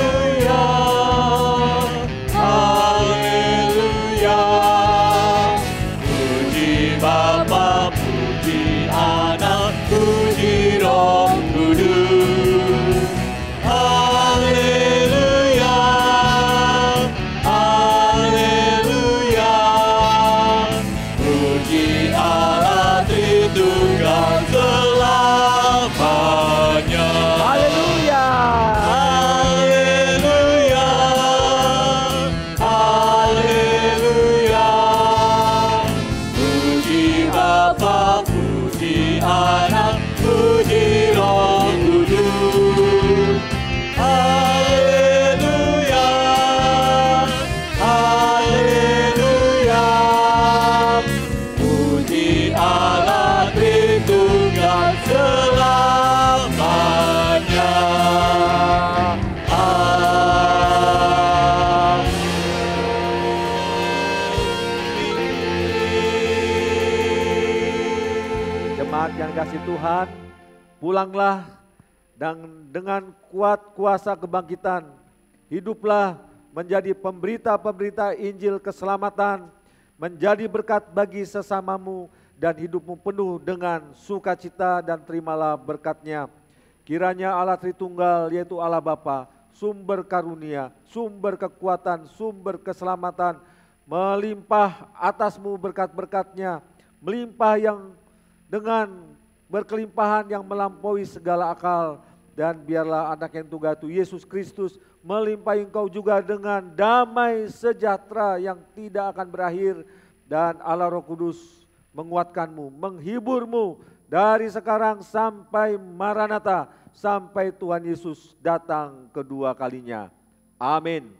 haleluya. Puji Bapa, puji Anak, puji Puji Anak, puji Roh Kudus. Haleluya, haleluya. Puji Allah Tritunggal selamanya. Jemaat yang kasih Tuhan, pulanglah dan dengan kuat kuasa kebangkitan, hiduplah menjadi pemberita-pemberita Injil keselamatan, menjadi berkat bagi sesamamu dan hidupmu penuh dengan sukacita dan terimalah berkat-Nya. Kiranya Allah Tritunggal yaitu Allah Bapa, sumber karunia, sumber kekuatan, sumber keselamatan, melimpah atasmu berkat-berkat-Nya, melimpah yang dengan berkelimpahan yang melampaui segala akal, dan biarlah anak yang tunggal itu Yesus Kristus melimpahi engkau juga dengan damai sejahtera yang tidak akan berakhir, dan Allah Roh Kudus menguatkanmu, menghiburmu dari sekarang sampai Maranatha, sampai Tuhan Yesus datang kedua kalinya. Amin.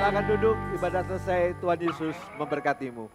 Silakan duduk, ibadah selesai, Tuhan Yesus memberkatimu.